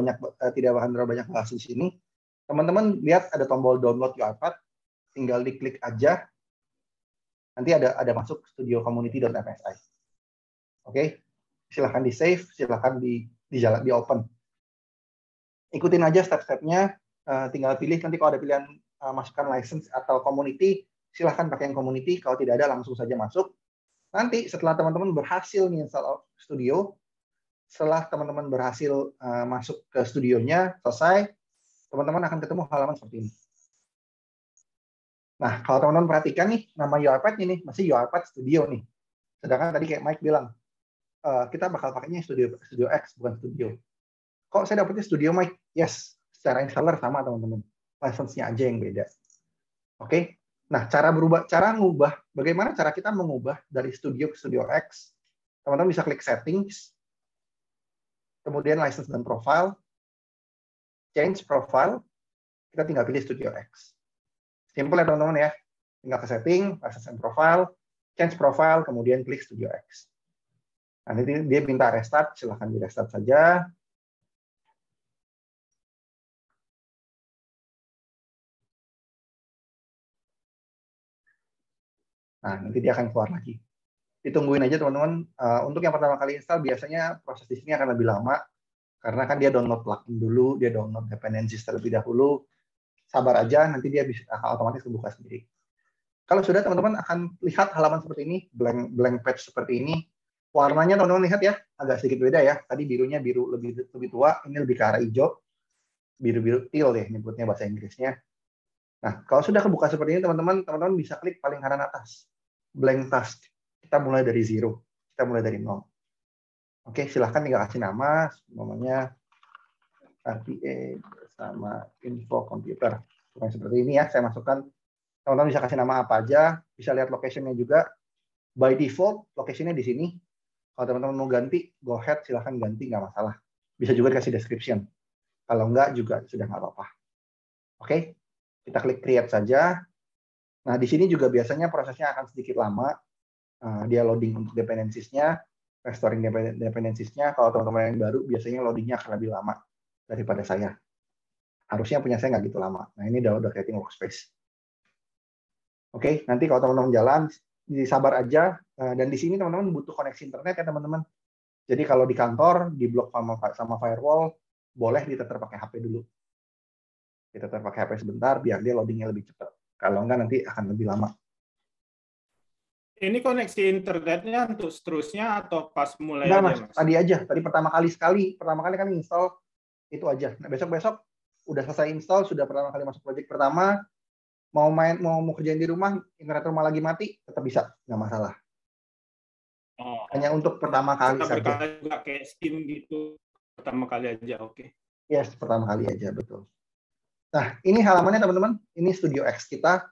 banyak bahas di sini. Teman-teman lihat ada tombol download UiPath, tinggal diklik aja. Nanti ada masuk studio community.msi. Oke, silahkan di save, silahkan di open. Ikutin aja step-stepnya, tinggal pilih nanti kalau ada pilihan masukkan license atau community, silahkan pakai yang community. Kalau tidak ada langsung saja masuk. Nanti setelah teman-teman berhasil install studio, setelah teman-teman berhasil masuk ke studionya, selesai, teman-teman akan ketemu halaman seperti ini. Nah, kalau teman-teman perhatikan nih, nama UiPath ini masih UiPath Studio nih. Sedangkan tadi kayak Mike bilang, kita bakal pakainya Studio X, bukan Studio. Kok saya dapetnya Studio, Mike? Yes, secara installer sama teman-teman. License-nya aja yang beda. Oke? Nah, bagaimana cara kita mengubah dari Studio ke Studio X? Teman-teman bisa klik Settings, kemudian License dan Profile, Change Profile, kita tinggal pilih Studio X. Simple ya teman-teman ya. Tinggal ke Setting, License and Profile, Change Profile, kemudian klik Studio X. Nah, nanti dia minta restart, silahkan di restart saja. Nah, nanti dia akan keluar lagi. Ditungguin aja teman-teman. Untuk yang pertama kali install, biasanya proses di sini akan lebih lama. Karena kan dia download plugin dulu, dia download dependencies terlebih dahulu. Sabar aja, nanti dia bisa otomatis kebuka sendiri. Kalau sudah, teman-teman akan lihat halaman seperti ini, blank page seperti ini. Warnanya teman-teman lihat ya, agak sedikit beda ya. Tadi birunya biru lebih tua, ini lebih ke arah hijau. Biru-biru teal ya, nyebutnya bahasa Inggrisnya. Nah, kalau sudah kebuka seperti ini, teman-teman bisa klik paling kanan atas. Blank task. Kita mulai dari zero. Kita mulai dari nol. Oke, silahkan tinggal kasih nama, namanya RPA bersama info komputer. Seperti ini ya, saya masukkan. Teman-teman bisa kasih nama apa aja, bisa lihat location-nya juga. By default, location-nya di sini. Kalau teman-teman mau ganti, go ahead, silahkan ganti, nggak masalah. Bisa juga dikasih description. Kalau nggak, juga sudah nggak apa-apa. Oke, kita klik create saja. Nah, di sini juga biasanya prosesnya akan sedikit lama. Dia loading untuk dependencies-nya, restoring dependencies-nya. Kalau teman-teman yang baru, biasanya loading-nya akan lebih lama daripada saya. Harusnya punya saya nggak gitu lama. Nah, ini udah creating workspace. Oke, nanti kalau teman-teman jalan, Jadi sabar aja. Dan di sini teman-teman butuh koneksi internet ya teman-teman. Jadi kalau di kantor diblok sama firewall, boleh diteter pakai HP dulu. Diteter pakai HP sebentar biar dia loadingnya lebih cepat. Kalau enggak nanti akan lebih lama. Ini koneksi internetnya untuk seterusnya atau pas mulai Enggak aja, Mas, Mas? tadi aja. Tadi pertama kali kan install itu aja. Nah, besok-besok udah selesai install, sudah pertama kali masuk project pertama, mau kerjain di rumah, internet rumah lagi mati, tetap bisa, nggak masalah. Oh, Hanya untuk pertama kali saja. berkali juga kayak Steam gitu, pertama kali aja, oke. Yes, pertama kali aja, betul. Nah, ini halamannya teman-teman. Ini Studio X kita.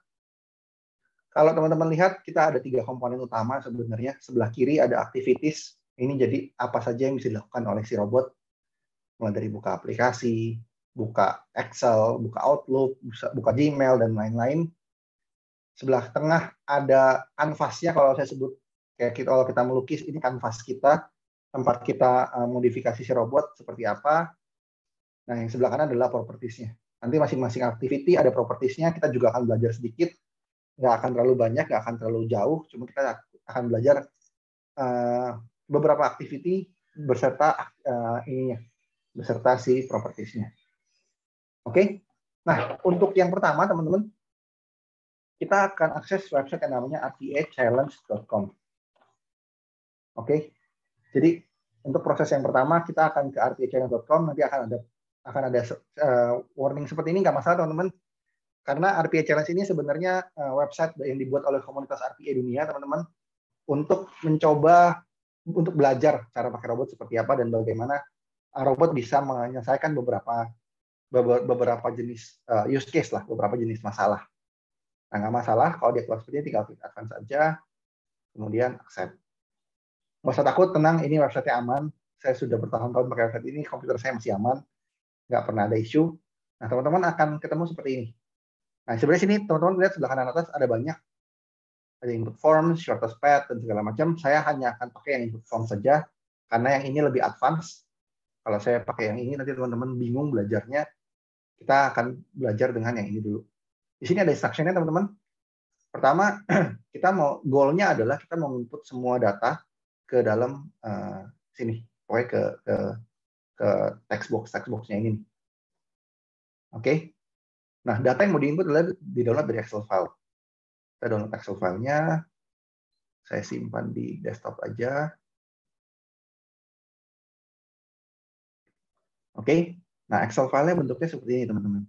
Kalau teman-teman lihat, kita ada 3 komponen utama sebenarnya. Sebelah kiri ada activities. Ini jadi apa saja yang bisa dilakukan oleh si robot. Mulai dari buka aplikasi, buka Excel, buka Outlook, buka Gmail, dan lain-lain. Sebelah tengah ada kanvasnya, kalau saya sebut. Kalau kita melukis, ini kanvas kita. Tempat kita modifikasi si robot seperti apa. Nah, yang sebelah kanan adalah propertiesnya. Nanti masing-masing activity ada propertiesnya. Kita juga akan belajar sedikit. Nggak akan terlalu banyak, nggak akan terlalu jauh, cuma kita akan belajar beberapa activity beserta beserta si propertiesnya. Oke? Nah, untuk yang pertama, teman-teman, kita akan akses website yang namanya rpachallenge.com. Oke? Jadi, untuk proses yang pertama, kita akan ke rpachallenge.com, nanti akan ada warning seperti ini, nggak masalah, teman-teman. Karena RPA Challenge ini sebenarnya website yang dibuat oleh komunitas RPA dunia, teman-teman, untuk mencoba untuk belajar cara pakai robot seperti apa dan bagaimana robot bisa menyelesaikan beberapa jenis use case lah, beberapa jenis masalah. Nah, nggak masalah kalau dia keluar seperti ini, tinggal klik advance saja, kemudian accept. Nggak usah takut, tenang, ini website-nya aman. Saya sudah bertahun-tahun pakai website ini, komputer saya masih aman, nggak pernah ada isu. Nah, teman-teman akan ketemu seperti ini. Nah, sebenarnya sini teman-teman lihat sebelah kanan atas ada banyak, ada input form, shortest path, dan segala macam. Saya hanya akan pakai yang input form saja, karena yang ini lebih advance. Kalau saya pakai yang ini, nanti teman-teman bingung belajarnya. Kita akan belajar dengan yang ini dulu. Di sini ada instruction-nya, teman-teman. Pertama, kita goal-nya adalah kita mau input semua data ke dalam sini, pokoknya ke text box-nya ini. Oke? Nah, data yang mau di-input adalah di-download dari Excel file. Kita download Excel file-nya. Saya simpan di desktop aja. Oke. Nah, Excel file-nya bentuknya seperti ini, teman-teman.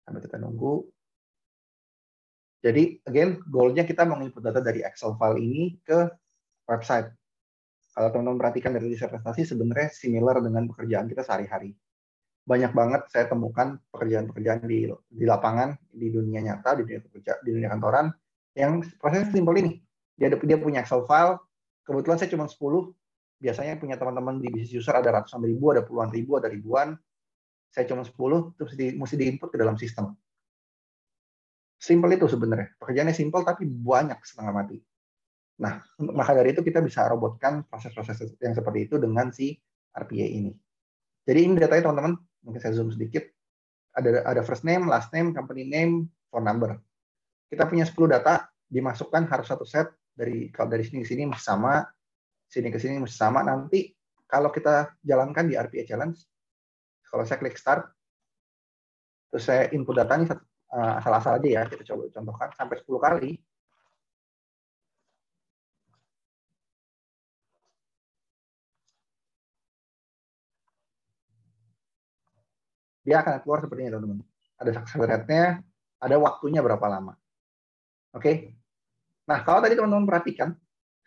Sampai kita nunggu. Jadi, again, goal-nya kita mau input data dari Excel file ini ke website. Kalau teman-teman perhatikan dari disertasi, sebenarnya similar dengan pekerjaan kita sehari-hari. Banyak banget saya temukan pekerjaan-pekerjaan di lapangan, di dunia nyata, di dunia kantoran, yang prosesnya simpel ini. Dia punya Excel file, kebetulan saya cuma 10, biasanya punya teman-teman di business user ada ratusan ribu, ada puluhan ribu, ada ribuan. Saya cuma 10, terus mesti diinput ke dalam sistem. Simpel itu sebenarnya. Pekerjaannya simpel, tapi banyak setengah mati. Nah, maka dari itu kita bisa robotkan proses-proses yang seperti itu dengan si RPA ini. Jadi ini datanya teman-teman, mungkin saya zoom sedikit. Ada first name, last name, company name, phone number. Kita punya 10 data, dimasukkan harus satu set, kalau dari sini ke sini mesti sama, sini ke sini mesti sama. Nanti kalau kita jalankan di RPA Challenge, kalau saya klik start, terus saya input data ini asal-asal aja ya, kita coba contohkan sampai 10 kali. Dia akan keluar seperti ini, teman-teman. Ada success rate-nya, ada waktunya berapa lama. Oke. Nah, kalau tadi teman-teman perhatikan,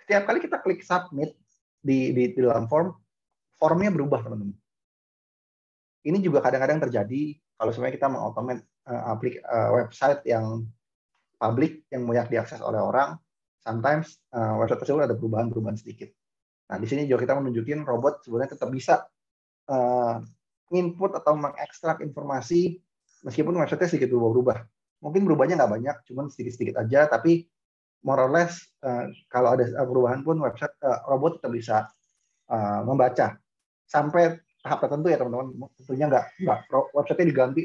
setiap kali kita klik submit di dalam formnya berubah, teman-teman. Ini juga kadang-kadang terjadi kalau sebenarnya kita mengautomate website yang public, yang banyak diakses oleh orang, sometimes website tersebut ada perubahan-perubahan sedikit. Nah, di sini juga kita menunjukin robot sebenarnya tetap bisa input atau mengekstrak informasi meskipun website-nya sedikit berubah-ubah. Mungkin berubahnya nggak banyak, cuma sedikit-sedikit aja, tapi more or less kalau ada perubahan pun robot tetap bisa membaca. Sampai tahap tertentu ya teman-teman. Tentunya nggak website-nya diganti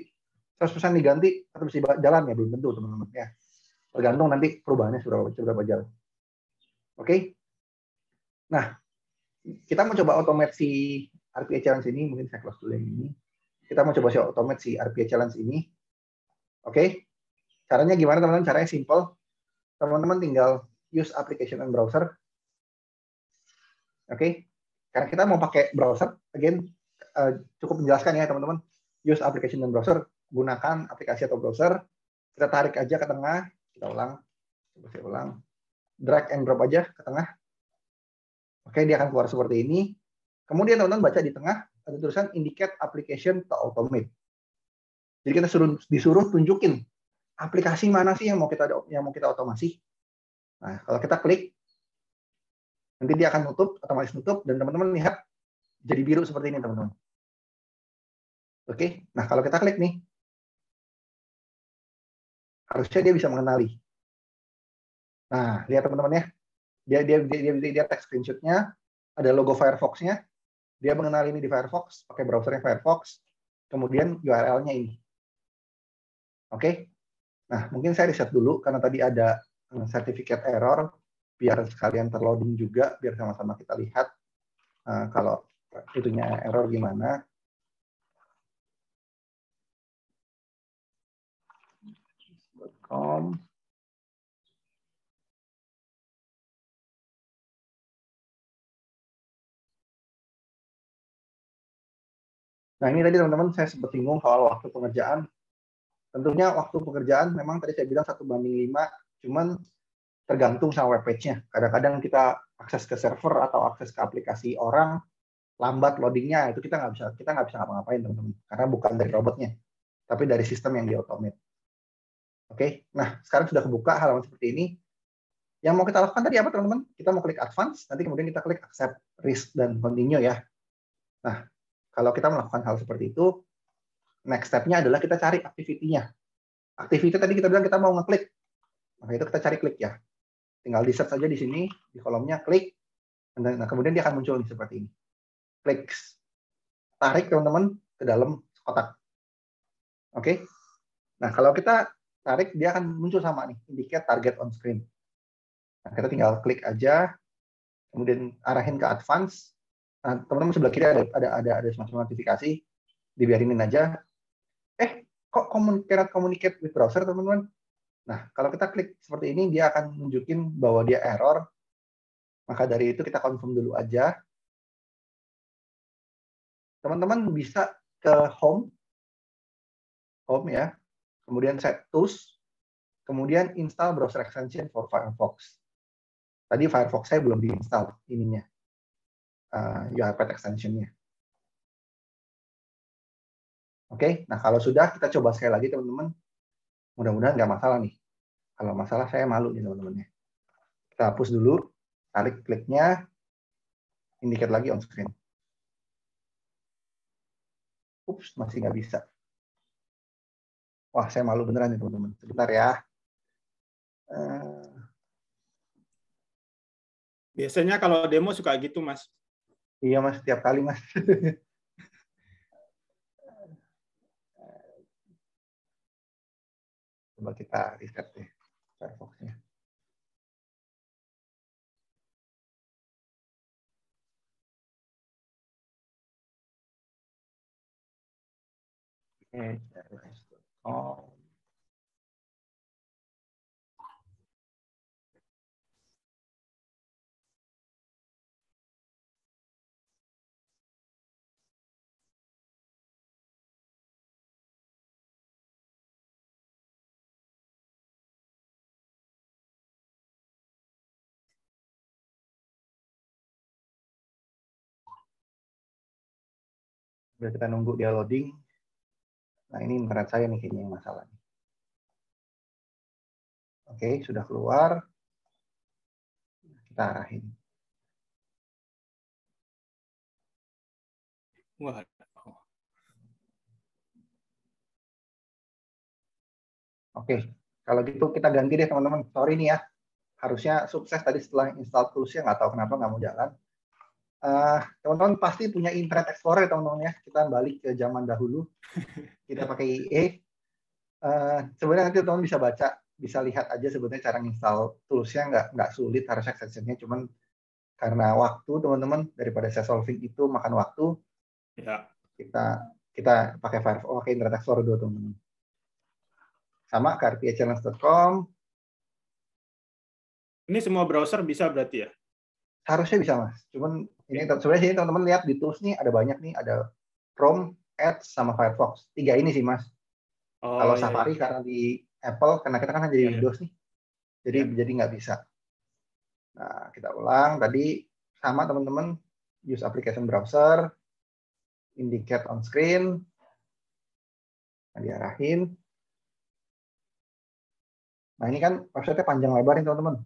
100% diganti atau bisa jalan ya belum tentu teman-teman ya. Tergantung nanti perubahannya seberapa jauh. Oke. Nah, kita mau coba automate si RPA challenge ini, mungkin saya close dulu yang ini. Kita mau coba automate si RPA challenge ini. Oke. Caranya gimana teman-teman? Caranya simple. Teman-teman tinggal use application and browser. Oke. Karena kita mau pakai browser, again cukup menjelaskan ya teman-teman. Use application dan browser, gunakan aplikasi atau browser. Kita tarik aja ke tengah, kita ulang. Coba saya ulang. Drag and drop aja ke tengah. Oke, dia akan keluar seperti ini. Kemudian teman-teman baca di tengah ada tulisan indicate application to automate. Jadi kita disuruh tunjukin aplikasi mana sih yang mau kita otomasi. Nah, kalau kita klik, nanti dia akan otomatis nutup, dan teman-teman lihat jadi biru seperti ini teman-teman. Oke, nah kalau kita klik nih, harusnya dia bisa mengenali. Nah, lihat teman-teman ya, dia text screenshot-nya, ada logo Firefox-nya, dia mengenali ini di Firefox, pakai browsernya Firefox, kemudian URL-nya ini. Oke, nah mungkin saya riset dulu karena tadi ada certificate error, biar sekalian terloading juga, biar sama-sama kita lihat kalau itunya error gimana. .com. Nah ini tadi teman-teman saya sempat singgung soal waktu pengerjaan. Tentunya waktu pengerjaan memang tadi saya bilang 1:5, cuman tergantung sama web page-nya. Kadang-kadang kita akses ke server atau akses ke aplikasi orang, lambat loadingnya, itu kita nggak bisa ngapa-ngapain teman-teman, karena bukan dari robotnya, tapi dari sistem yang di-automate. Oke, nah sekarang sudah kebuka halaman seperti ini. Yang mau kita lakukan tadi apa teman-teman? Kita mau klik advance, nanti kemudian kita klik accept, risk, dan continue ya. Nah, kalau kita melakukan hal seperti itu, next step-nya adalah kita cari activity-nya. Activity tadi kita bilang kita mau ngeklik, maka itu kita cari klik ya. Tinggal di search saja di sini, di kolomnya klik, nah kemudian dia akan muncul seperti ini. Klik, tarik teman-teman ke dalam kotak. Oke. Nah, kalau kita tarik, dia akan muncul sama nih, indicate target on screen. Nah, kita tinggal klik aja, kemudian arahin ke advance. Nah, teman-teman sebelah kiri ada semacam notifikasi, dibiarinin aja. Kok communicate with browser, teman-teman? Nah, kalau kita klik seperti ini, dia akan nunjukin bahwa dia error. Maka dari itu kita confirm dulu aja. Teman-teman bisa ke home ya, kemudian set tools, kemudian install browser extension for Firefox. Tadi Firefox saya belum diinstal ininya, UiPath extension-nya. Oke, nah kalau sudah, kita coba sekali lagi teman-teman. Mudah-mudahan nggak masalah nih. Kalau masalah saya malu nih teman-teman ya. Kita hapus dulu, tarik kliknya, indicate lagi on screen. Ups, masih nggak bisa. Wah, saya malu beneran nih teman-teman. Sebentar ya. Biasanya kalau demo suka gitu, Mas. Iya, Mas. Tiap kali, Mas. Coba kita reset deh Firefox-nya. Oke, Udah kita nunggu dia loading. Nah, ini internet saya nih kayaknya yang masalah. Oke, sudah keluar. Kita arahin. Wah. Oke, kalau gitu kita ganti deh teman-teman. Sorry nih ya, harusnya sukses tadi setelah install tools-nya, nggak tahu kenapa nggak mau jalan. Teman-teman pasti punya Internet Explorer, teman-teman ya. Kita balik ke zaman dahulu. Kita pakai IE. Sebenarnya nanti teman-teman bisa baca, bisa lihat aja sebenarnya cara install tools-nya nggak sulit, harus extension-nya. Cuman karena waktu, teman-teman, daripada saya solving itu makan waktu, Ya. kita pakai Firefox, pakai Internet Explorer dulu, teman-teman. Sama ke rphchallenge.com. Ini semua browser bisa berarti ya? Harusnya bisa, Mas. Cuman ini sebenarnya sini teman-teman lihat di tools nih ada banyak nih, ada Chrome, Edge, sama Firefox. 3 ini sih, Mas. Kalau Iya, Safari karena di Apple, karena kita kan hanya di Windows nih, jadi nggak bisa. Nah, kita ulang tadi sama teman-teman, use application browser, indicate on screen, nah, diarahin. Nah, ini kan website-nya panjang lebar nih teman-teman.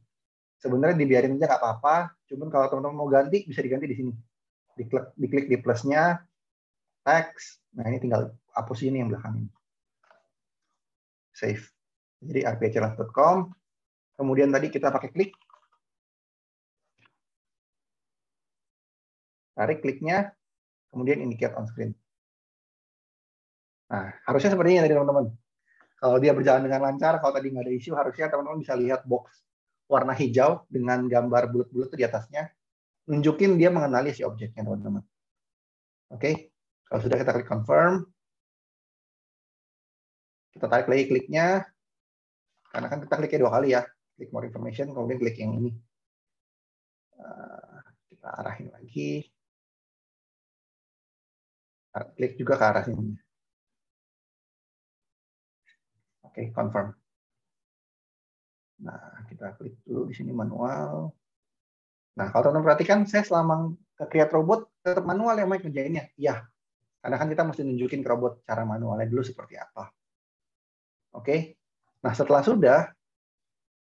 Sebenarnya dibiarin aja nggak apa-apa, cuman kalau teman-teman mau ganti bisa diganti di sini. Diklik di plusnya, text. Nah, ini tinggal hapus ini yang belakang ini. Save. Jadi rphchallenge.com. Kemudian tadi kita pakai klik. Tarik kliknya, kemudian indicate on screen. Nah, harusnya seperti ini tadi teman-teman. Kalau dia berjalan dengan lancar, kalau tadi nggak ada isu, harusnya teman-teman bisa lihat box warna hijau dengan gambar bulat-bulat di atasnya. Nunjukin dia mengenali si objeknya, teman-teman. Oke, kalau sudah kita klik confirm. Kita tarik lagi kliknya. Karena kan kita kliknya 2 kali ya. Klik more information, kemudian klik yang ini. Kita arahin lagi. Klik juga ke arah sini. Oke, confirm. Nah, kita klik dulu di sini manual. Nah, kalau teman-teman perhatikan, saya selama create robot tetap manual yang Mike ngerjainnya. Iya, karena kan kita mesti nunjukin ke robot cara manualnya dulu seperti apa. Oke, nah setelah sudah,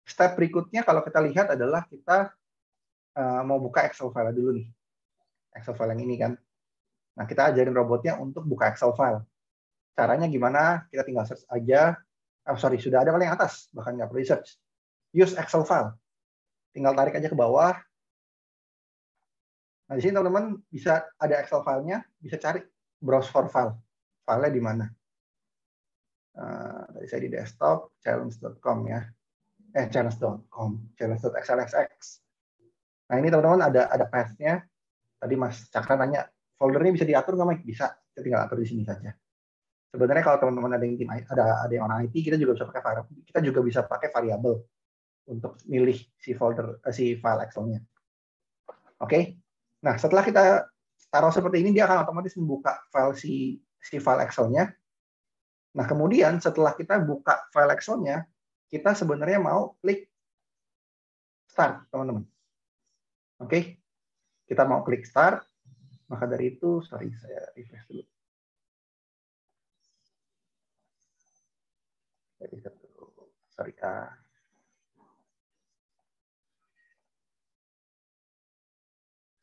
step berikutnya kalau kita lihat adalah kita mau buka Excel file dulu nih. Excel file yang ini kan. Nah, kita ajarin robotnya untuk buka Excel file. Caranya gimana? Kita tinggal search aja. Sudah ada paling atas, bahkan nggak perlu search. Use Excel file. Tinggal tarik aja ke bawah. Nah, di sini teman-teman bisa ada Excel file-nya, bisa cari browse for file. File-nya di mana? Tadi saya di desktop, challenge.com ya. Challenge.com, challenge.xlsx. Nah, ini teman-teman ada path-nya. Tadi Mas Cakra nanya, foldernya bisa diatur nggak, Mike? Bisa, kita tinggal atur di sini saja. Sebenarnya kalau teman-teman ada yang tim ada yang orang IT, kita juga bisa pakai variable. Kita juga bisa pakai variabel untuk milih si folder si file Excel-nya. Oke. Nah, setelah kita taruh seperti ini, dia akan otomatis membuka file si file Excel-nya. Nah, kemudian setelah kita buka file Excel-nya, kita sebenarnya mau klik start, teman-teman. Oke. Kita mau klik start. Maka dari itu, sorry, saya refresh dulu. Sorry,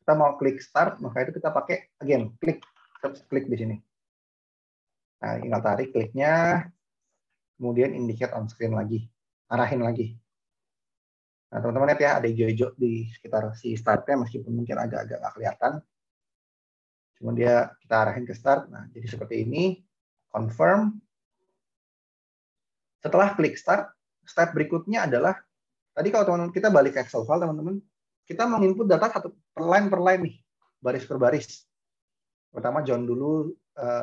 kita mau klik start, maka itu kita pakai again, klik di sini. Nah, tinggal tarik kliknya, kemudian indicate on screen lagi, arahin lagi. Nah, teman-teman lihat ya, ada hijau-hijau di sekitar si startnya, meskipun mungkin agak-agak nggak kelihatan. Cuma dia kita arahin ke start. Nah, jadi seperti ini, confirm. Setelah klik start, step berikutnya adalah, tadi kalau teman-teman kita balik ke Excel file, teman-teman, kita mau input data satu per line nih, baris per baris. Pertama John dulu,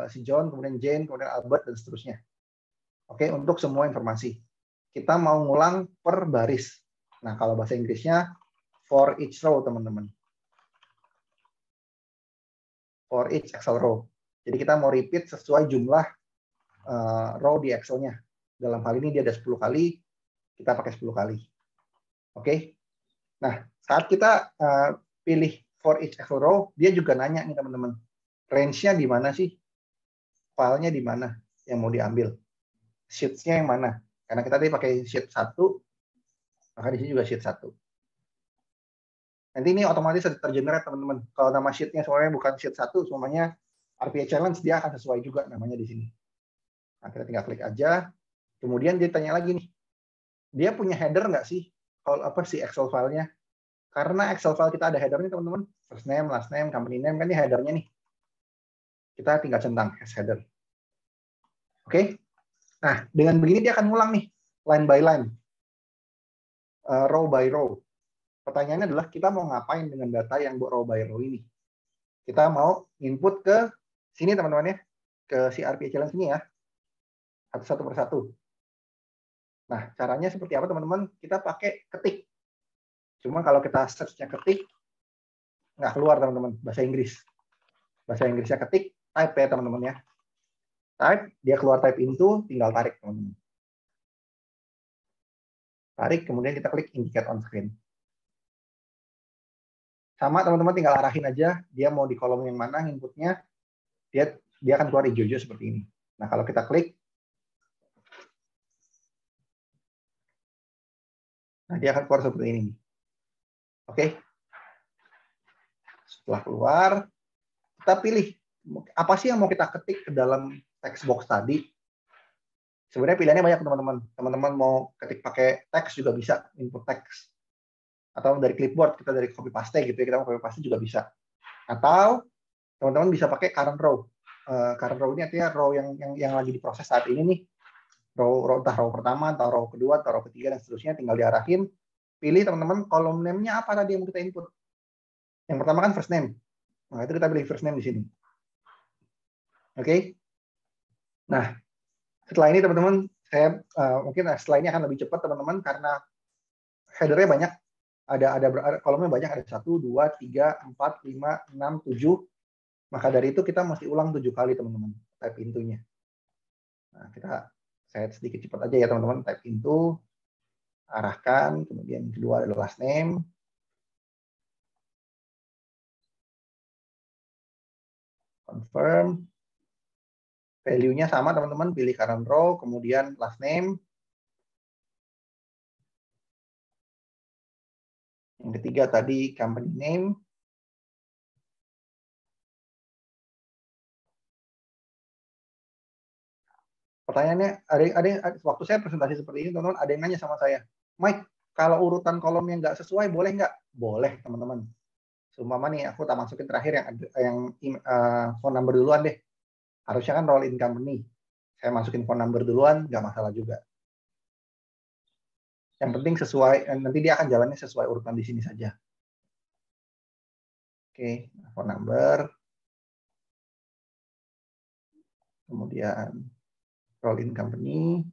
si John, kemudian Jane, kemudian Albert, dan seterusnya. Oke, untuk semua informasi. Kita mau ngulang per baris. Nah, kalau bahasa Inggrisnya, for each row, teman-teman. For each Excel row. Jadi kita mau repeat sesuai jumlah row di Excel-nya. Dalam hal ini dia ada 10 kali, kita pakai 10 kali. Oke. Nah, saat kita pilih for each Excel row, dia juga nanya nih teman-teman, range-nya di mana sih? Filenya di mana yang mau diambil? Sheets-nya yang mana? Karena kita tadi pakai sheet 1, maka di sini juga sheet 1. Nanti ini otomatis tergenerate teman-teman. Kalau nama sheet-nya sebenarnya bukan sheet 1, semuanya RPA Challenge, dia akan sesuai juga namanya di sini. Nah, kita tinggal klik aja. Kemudian dia tanya lagi nih, dia punya header nggak sih? Kalau si Excel file-nya? Karena Excel file kita ada header-nya teman-teman, first name, last name, company name, kan ini header-nya nih. Kita tinggal centang hash header. Oke. Nah, dengan begini dia akan ngulang nih, line by line, row by row. Pertanyaannya adalah kita mau ngapain dengan data yang row by row ini? Kita mau input ke sini teman-teman ya, ke si RPA challenge ini ya, satu persatu. Nah, caranya seperti apa teman-teman? Kita pakai ketik. Cuma kalau kita search-nya ketik, nggak keluar teman-teman, bahasa Inggris. Bahasa Inggrisnya ketik, type ya teman-teman ya. Type, dia keluar type into, tinggal tarik teman-teman. Tarik, kemudian kita klik indicate on screen. Sama teman-teman, tinggal arahin aja, dia mau di kolom yang mana inputnya, dia akan keluar hijau-hijau seperti ini. Nah, kalau kita klik, nah dia akan keluar seperti ini. Oke. Setelah keluar, kita pilih apa sih yang mau kita ketik ke dalam text box tadi. Sebenarnya pilihannya banyak teman-teman. Teman-teman mau ketik pakai teks juga bisa, input teks. Atau dari clipboard, kita dari copy paste gitu ya, kita mau copy paste juga bisa. Atau teman-teman bisa pakai current row. Current row ini artinya row yang lagi diproses saat ini nih. Row entah row pertama, atau row kedua, atau row ketiga, dan seterusnya, tinggal diarahin. Pilih teman-teman kolom name-nya apa tadi yang mau kita input. Yang pertama kan first name. Nah, itu kita pilih first name di sini. Oke. Nah, setelah ini teman-teman, saya mungkin setelah ini akan lebih cepat teman-teman, karena header-nya banyak. Ada kolomnya banyak, ada 1, 2, 3, 4, 5, 6, 7. Maka dari itu kita mesti ulang 7 kali teman-teman, type into-nya. Nah, saya sedikit cepat aja ya teman-teman, type into, arahkan, kemudian kedua adalah last name, confirm, value-nya sama teman-teman, pilih current row, kemudian last name, yang ketiga tadi company name, pertanyaannya, waktu saya presentasi seperti ini teman-teman, ada yang nanya sama saya, Mike, kalau urutan kolom yang nggak sesuai boleh nggak? Boleh teman-teman. Seumpama nih aku tak masukin terakhir yang phone number duluan deh. Harusnya kan roll in company. Saya masukin phone number duluan, nggak masalah juga. Yang penting sesuai, nanti dia akan jalannya sesuai urutan di sini saja. Oke, phone number. Kemudian roll in company.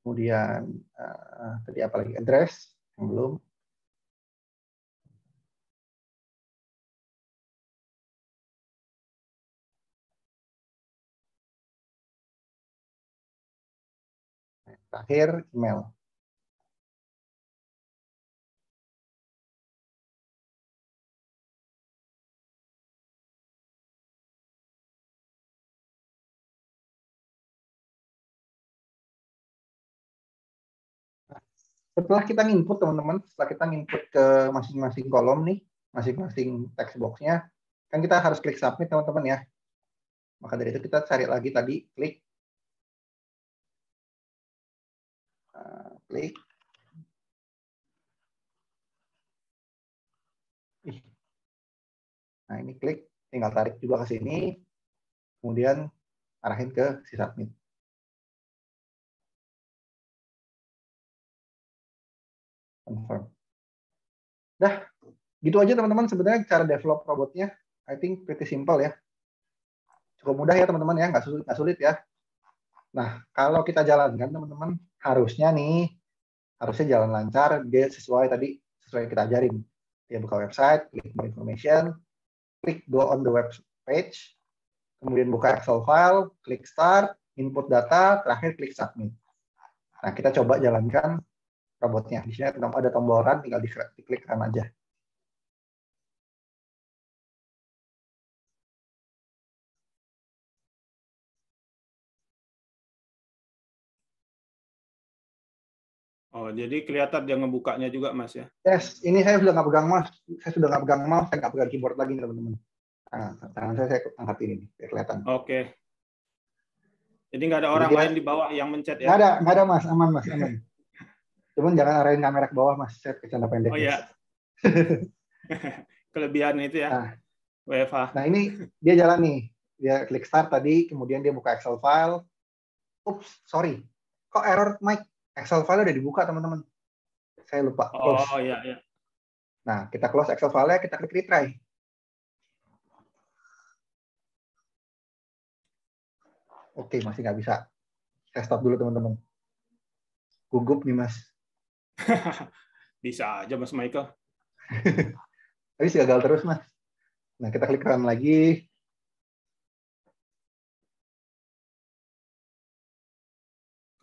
Kemudian tadi apa lagi? Address yang belum. Terakhir email. Setelah kita nginput teman-teman, setelah kita nginput ke masing-masing kolom nih, masing-masing text box-nya, kan kita harus klik submit teman-teman ya. Maka dari itu kita cari lagi tadi, klik. Klik. Nah ini klik, tinggal tarik juga ke sini, kemudian arahin ke si submit. Confirm. Dah, gitu aja teman-teman sebenarnya cara develop robotnya. I think pretty simple ya. Cukup mudah ya teman-teman ya, nggak sulit ya. Nah, kalau kita jalankan teman-teman, harusnya jalan lancar, dia sesuai yang kita ajarin. Dia buka website, klik more information, klik go on the web page, kemudian buka Excel file, klik start, input data, terakhir klik submit. Nah, kita coba jalankan robotnya. Di sini ada tombol run, tinggal diklik run aja. Oh, jadi kelihatan dia ngebukanya juga, Mas ya? Yes, ini saya sudah nggak pegang mouse. Saya sudah nggak pegang mouse, saya nggak pegang keyboard lagi, teman-teman. Nah, tangan saya angkat ini nih, biar kelihatan. Oke. Jadi nggak ada orang lain di bawah yang mencet ya? Nggak ada Mas, aman Mas, aman. Cuman jangan arahin kamera ke bawah Mas, saya kecanda pendek. Oh iya. Kelebihan itu ya, WFH. Nah ini dia jalan nih, dia klik start tadi, kemudian dia buka Excel file. Ups, sorry, kok error Mike? Excel file udah dibuka teman-teman. Saya lupa close. Oh iya, iya. Nah kita close Excel file-nya, kita klik retry. Oke, masih nggak bisa. Saya stop dulu teman-teman. Gugup nih Mas. Bisa aja Mas Michael. Tapi gagal terus Mas. Nah kita klik run lagi.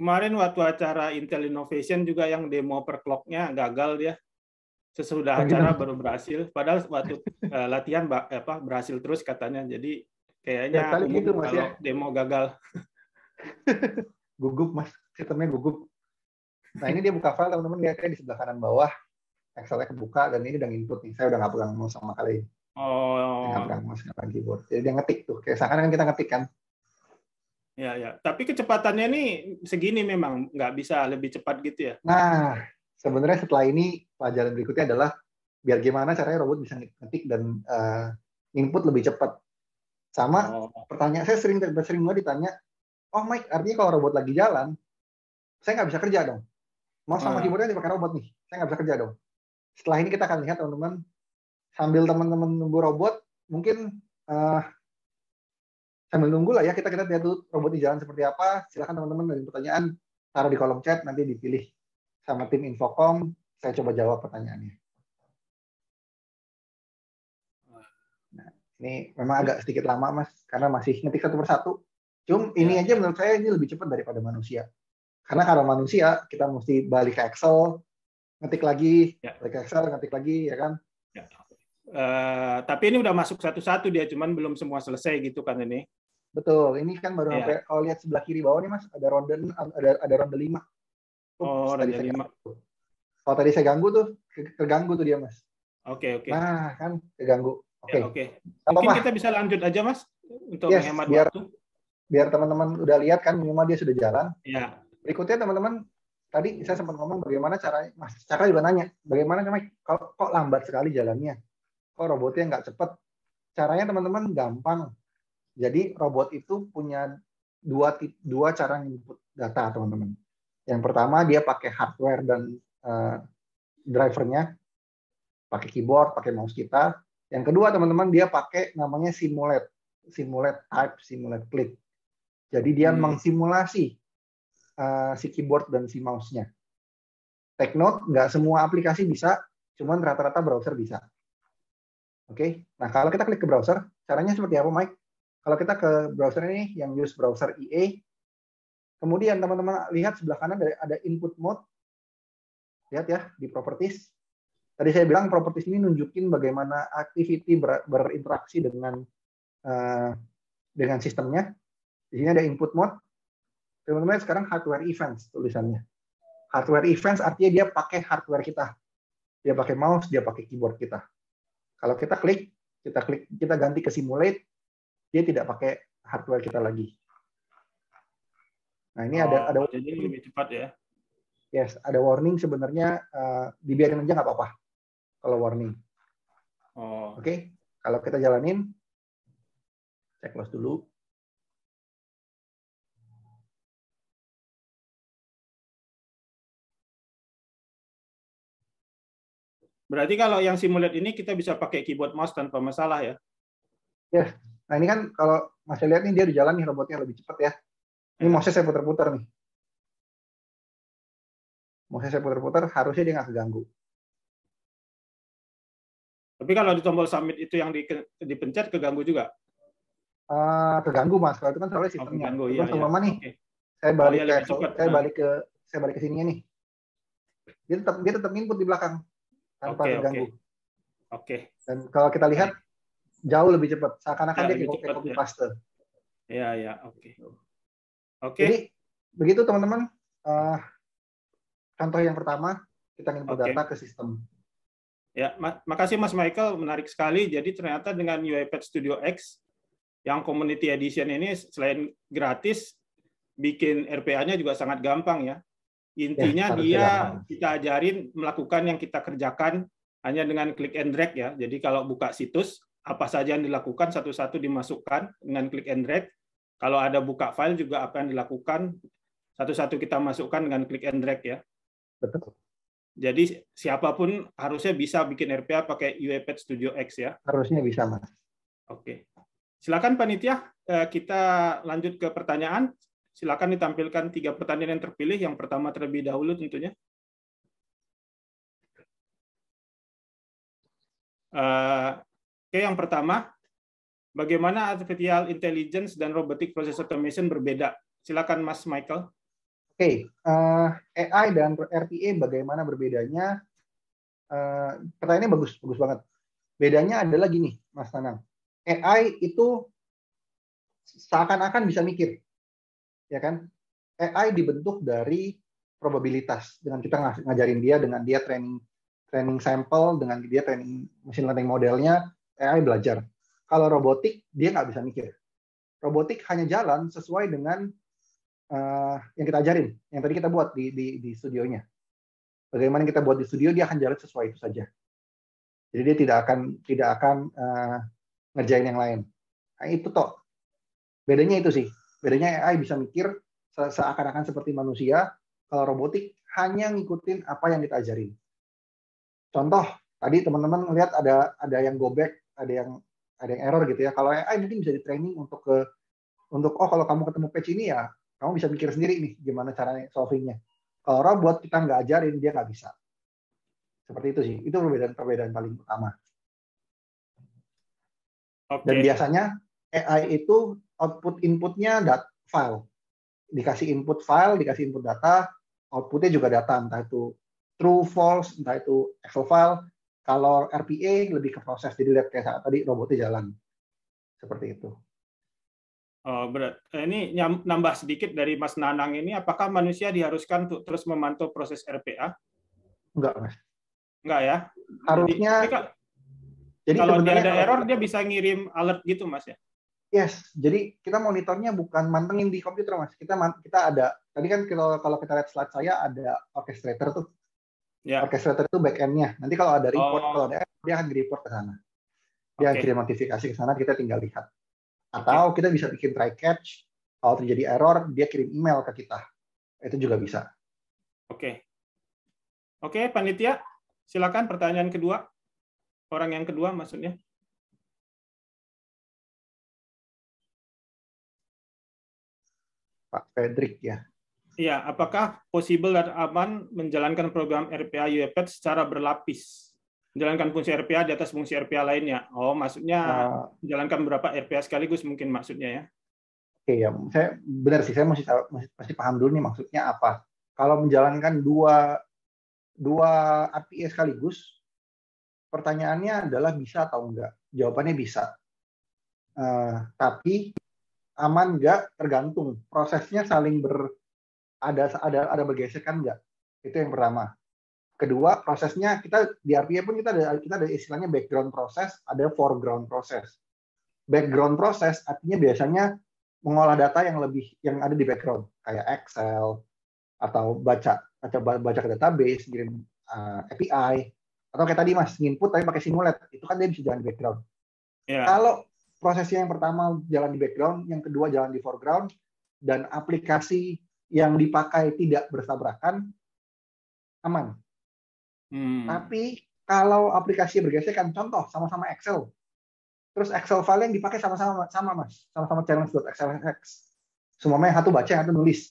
Kemarin waktu acara Intel Innovation juga yang demo per clock-nya gagal dia. Sesudah acara baru berhasil. Padahal waktu latihan berhasil terus katanya. Jadi kayaknya umum gitu, Mas, kalau ya? Demo gagal. Gugup Mas, sistemnya gugup. Nah ini dia buka file teman-teman, lihatnya di sebelah kanan bawah. Excel-nya kebuka dan ini udah input nih. Saya udah nggak pegang mouse sama kali. Oh. Nggak pegang mouse, nggak pegang keyboard. Jadi dia ngetik tuh. Kayak seakan kan kita ngetik kan. Ya, ya. Tapi kecepatannya nih segini memang nggak bisa lebih cepat gitu ya? Nah, sebenarnya setelah ini pelajaran berikutnya adalah biar gimana caranya robot bisa ngetik dan input lebih cepat. Sama pertanyaan saya sering banget ditanya, oh Mike, artinya kalau robot lagi jalan, saya nggak bisa kerja dong. Mau sama keyboardnya dipakai robot nih, saya nggak bisa kerja dong. Setelah ini kita akan lihat teman-teman, sambil teman-teman nunggu robot, mungkin sambil nunggu lah ya, kita lihat dulu robot di jalan seperti apa. Silakan teman-teman ada pertanyaan, taruh di kolom chat, nanti dipilih sama tim Infocom, saya coba jawab pertanyaannya. Nah, ini memang agak sedikit lama Mas, karena masih ngetik satu persatu. Ini aja menurut saya ini lebih cepat daripada manusia. Karena kalau manusia, kita mesti balik ke Excel, ngetik lagi, balik ke Excel, ngetik lagi, ya kan? Ya. Tapi ini udah masuk satu-satu dia, cuman belum semua selesai gitu kan ini. Betul, ini kan baru sampai, kalau lihat sebelah kiri bawah nih Mas, ada ronde 5. Oh, ronde 5. Kalau tadi saya ganggu tuh, keganggu tuh dia Mas. Oke. Nah, kan keganggu. Oke. Mungkin kita bisa lanjut aja Mas, untuk menghemat waktu. Biar teman-teman udah lihat kan, minimal dia sudah jalan. Ya. Berikutnya teman-teman, tadi saya sempat ngomong bagaimana caranya, Mas Cakra juga nanya, bagaimana kok lambat sekali jalannya, kok robotnya nggak cepat. Caranya teman-teman gampang. Jadi robot itu punya dua cara input data teman-teman. Yang pertama dia pakai hardware dan drivernya, pakai keyboard, pakai mouse kita. Yang kedua teman-teman dia pakai namanya simulate type, simulate click. Jadi dia mengsimulasi si keyboard dan si mouse-nya. Take note, nggak semua aplikasi bisa, cuman rata-rata browser bisa. Oke, nah kalau kita klik ke browser, caranya seperti apa, Mike? Kalau kita ke browser ini, yang use browser EA, kemudian teman-teman lihat sebelah kanan ada input mode. Lihat ya, di properties. Tadi saya bilang properties ini nunjukin bagaimana activity berinteraksi dengan sistemnya. Di sini ada input mode. Teman-teman sekarang hardware events tulisannya. Hardware events artinya dia pakai hardware kita. Dia pakai mouse, dia pakai keyboard kita. Kalau kita klik, kita ganti ke simulate, dia tidak pakai hardware kita lagi. Nah ini ada jadi lebih cepat ya. Yes, ada warning sebenarnya, dibiarin aja nggak apa-apa kalau warning. Oke, kalau kita jalanin, saya close dulu. Berarti kalau yang simulate ini kita bisa pakai keyboard mouse tanpa masalah ya? Ya, nah ini kan kalau masih lihat nih dia di jalan nih robotnya lebih cepat ya. Ini mouse saya putar-putar nih. Mouse saya putar-putar, harusnya dia nggak keganggu. Tapi kalau di tombol submit itu yang dipencet keganggu juga? Keganggu Mas, kalau itu kan soalnya sistemnya. Iya. Nih, saya balik ke sininya nih. Dia tetap input di belakang tanpa terganggu. Oke. Dan kalau kita lihat jauh lebih cepat, seakan-akan dia kayak copy paste. Iya, oke. Jadi begitu teman-teman. contoh yang pertama, kita input Oke. data ke sistem. Ya, makasih Mas Michael, menarik sekali. Jadi ternyata dengan UiPath Studio X yang Community Edition ini selain gratis, bikin RPA-nya juga sangat gampang ya. Intinya dia kita ajarin melakukan yang kita kerjakan hanya dengan klik and drag ya. Jadi kalau buka situs, apa saja yang dilakukan satu-satu dimasukkan dengan klik and drag. Kalau ada buka file juga apa yang dilakukan satu-satu kita masukkan dengan klik and drag ya. Betul. Jadi siapapun harusnya bisa bikin RPA pakai UiPath Studio X ya. Harusnya bisa, Mas. Oke. Silakan panitia, kita lanjut ke pertanyaan. Silakan ditampilkan 3 pertanyaan yang terpilih. Yang pertama terlebih dahulu tentunya. Oke, yang pertama, bagaimana artificial intelligence dan robotic process automation berbeda? Silakan Mas Michael. Oke, AI dan RPA bagaimana berbedanya? Pertanyaannya bagus banget. Bedanya adalah gini, Mas Nanang. AI itu seakan-akan bisa mikir, ya kan? AI dibentuk dari probabilitas. Dengan kita ngajarin dia, dengan dia training sampel, dengan dia training machine learning modelnya, AI belajar. Kalau robotik, dia nggak bisa mikir. Robotik hanya jalan sesuai dengan yang kita ajarin, yang tadi kita buat di studionya. Bagaimana kita buat di studio, dia akan jalan sesuai itu saja. Jadi dia tidak akan ngerjain yang lain. Nah, itu toh. Bedanya itu sih. Bedanya AI bisa mikir seakan-akan seperti manusia. Kalau robotik hanya ngikutin apa yang kita ajarin. Contoh, tadi teman-teman lihat ada yang go back, ada yang error gitu ya. Kalau AI mungkin bisa di training untuk kalau kamu ketemu patch ini ya, kamu bisa mikir sendiri nih gimana caranya solvingnya. Kalau robot kita nggak ajarin, dia nggak bisa. Seperti itu sih. Itu perbedaan paling utama. Okay. Dan biasanya AI itu output inputnya file. Dikasih input file, dikasih input data, outputnya juga data, entah itu true, false, entah itu Excel file. Kalau RPA lebih ke proses, jadi lihat kayak tadi robotnya jalan. Seperti itu. Oh, ini nambah sedikit dari Mas Nanang ini, apakah manusia diharuskan untuk terus memantau proses RPA? Enggak, Mas. Enggak ya? Harusnya. Jadi kalau dia ada error, dia bisa ngirim alert gitu, Mas ya? Yes, jadi kita monitornya bukan mantengin di komputer, Mas. Kita ada, tadi kan kalau kita lihat slide saya ada orchestrator tuh. Ya. Orchestrator itu back-end-nya. Nanti kalau ada report, kalau ada error, dia akan di-report ke sana. Dia akan kirim notifikasi ke sana, kita tinggal lihat. Atau kita bisa bikin try catch, kalau terjadi error, dia kirim email ke kita. Itu juga bisa. Oke, panitia, silakan pertanyaan kedua. Orang yang kedua maksudnya. Pak Fredrik ya. Iya, apakah possible dan aman menjalankan program RPA UiPath secara berlapis? Menjalankan fungsi RPA di atas fungsi RPA lainnya. Oh, maksudnya menjalankan beberapa RPA sekaligus mungkin maksudnya ya. Oke ya, benar sih, saya masih paham dulu nih maksudnya apa. Kalau menjalankan dua RPA sekaligus, pertanyaannya adalah bisa atau enggak? Jawabannya bisa. Tapi aman enggak tergantung. Prosesnya saling ada bergesekan enggak? Itu yang pertama. Kedua, prosesnya kita di RPA pun kita ada istilahnya background proses, ada foreground proses. Background proses artinya biasanya mengolah data yang ada di background, kayak Excel atau baca ke database, kirim API, atau kayak tadi Mas, input tapi pakai Simulate, itu kan dia bisa jalan di background. Yeah. Kalau prosesnya yang pertama jalan di background, yang kedua jalan di foreground, dan aplikasi yang dipakai tidak bertabrakan, aman. Tapi kalau aplikasi bergesekan, contoh sama-sama Excel, terus Excel file yang dipakai sama-sama Mas, sama-sama challenge.xlsx, semuanya satu baca, satu nulis.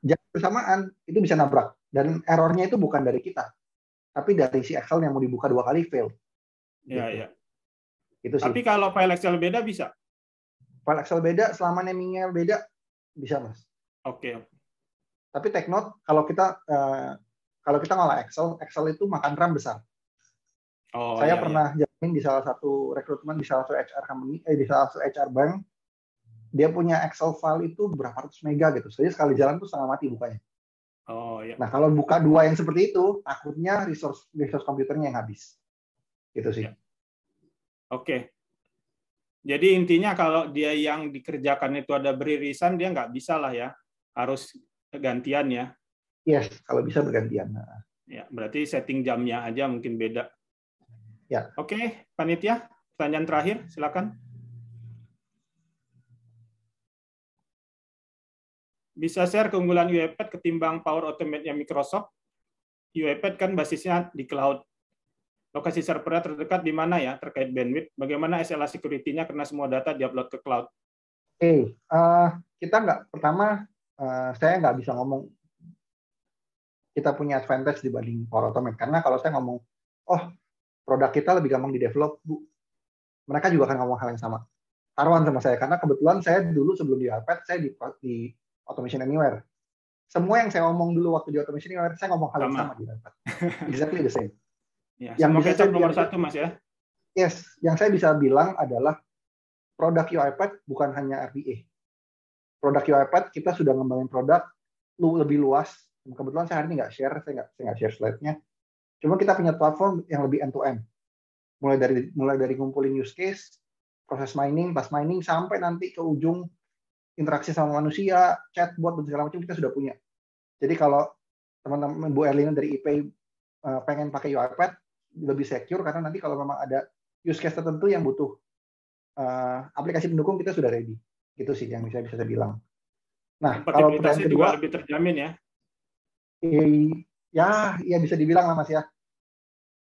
Jangan bersamaan, itu bisa nabrak. Dan errornya itu bukan dari kita, tapi dari si Excel yang mau dibuka 2 kali fail. Iya. Itu sih. Tapi kalau file Excel beda bisa? File Excel beda, selama namingnya beda, bisa Mas. Oke. Tapi take note, kalau kita ngolah Excel itu makan RAM besar. Saya pernah jalanin di salah satu rekrutmen, di salah satu HR company, di salah satu HR bank, dia punya Excel file itu berapa ratus mega gitu. Jadi sekali jalan tuh setengah mati bukanya. Oh ya. Nah, kalau buka dua yang seperti itu, takutnya resource komputernya yang habis. Gitu sih. Ya. Oke. Jadi intinya kalau dia yang dikerjakan itu ada beririsan, dia nggak bisa lah ya. Harus gantian ya. Yes, kalau bisa bergantian. Ya, berarti setting jamnya aja mungkin beda. Ya. Oke, panitia, pertanyaan terakhir, silakan. Bisa share keunggulan UiPath ketimbang Power Automate-nya Microsoft? UiPath kan basisnya di cloud. Lokasi servernya terdekat di mana ya terkait bandwidth? Bagaimana SLA security-nya karena semua data diupload ke cloud? Oke, kita pertama saya nggak bisa ngomong kita punya advantage dibanding Power Automate karena kalau saya ngomong, oh produk kita lebih gampang di develop, Bu, mereka juga akan ngomong hal yang sama. Taruhan sama saya karena kebetulan saya dulu sebelum di iPad saya di Automation Anywhere. Semua yang saya ngomong dulu waktu di Automation Anywhere saya ngomong hal yang sama di iPad. Exactly the same. Ya, Yang semua bisa kecap saya nomor satu, Mas ya. Yes, yang saya bisa bilang adalah produk UiPath bukan hanya RPA. Produk UiPath kita sudah ngembangin produk lebih luas. Kebetulan saya hari ini nggak share, saya nggak share slide-nya. Cuma kita punya platform yang lebih end-to-end. Mulai dari ngumpulin use case, proses mining, task mining, sampai nanti ke ujung interaksi sama manusia, chatbot, dan segala macam kita sudah punya. Jadi kalau teman-teman Bu Erlina dari IP pengen pakai UiPath, lebih secure karena nanti kalau memang ada use case tertentu yang butuh aplikasi pendukung, kita sudah ready. Gitu sih yang bisa saya bilang. Nah, kalau pertanyaan kedua, juga lebih terjamin ya? Ya bisa dibilang lah Mas ya.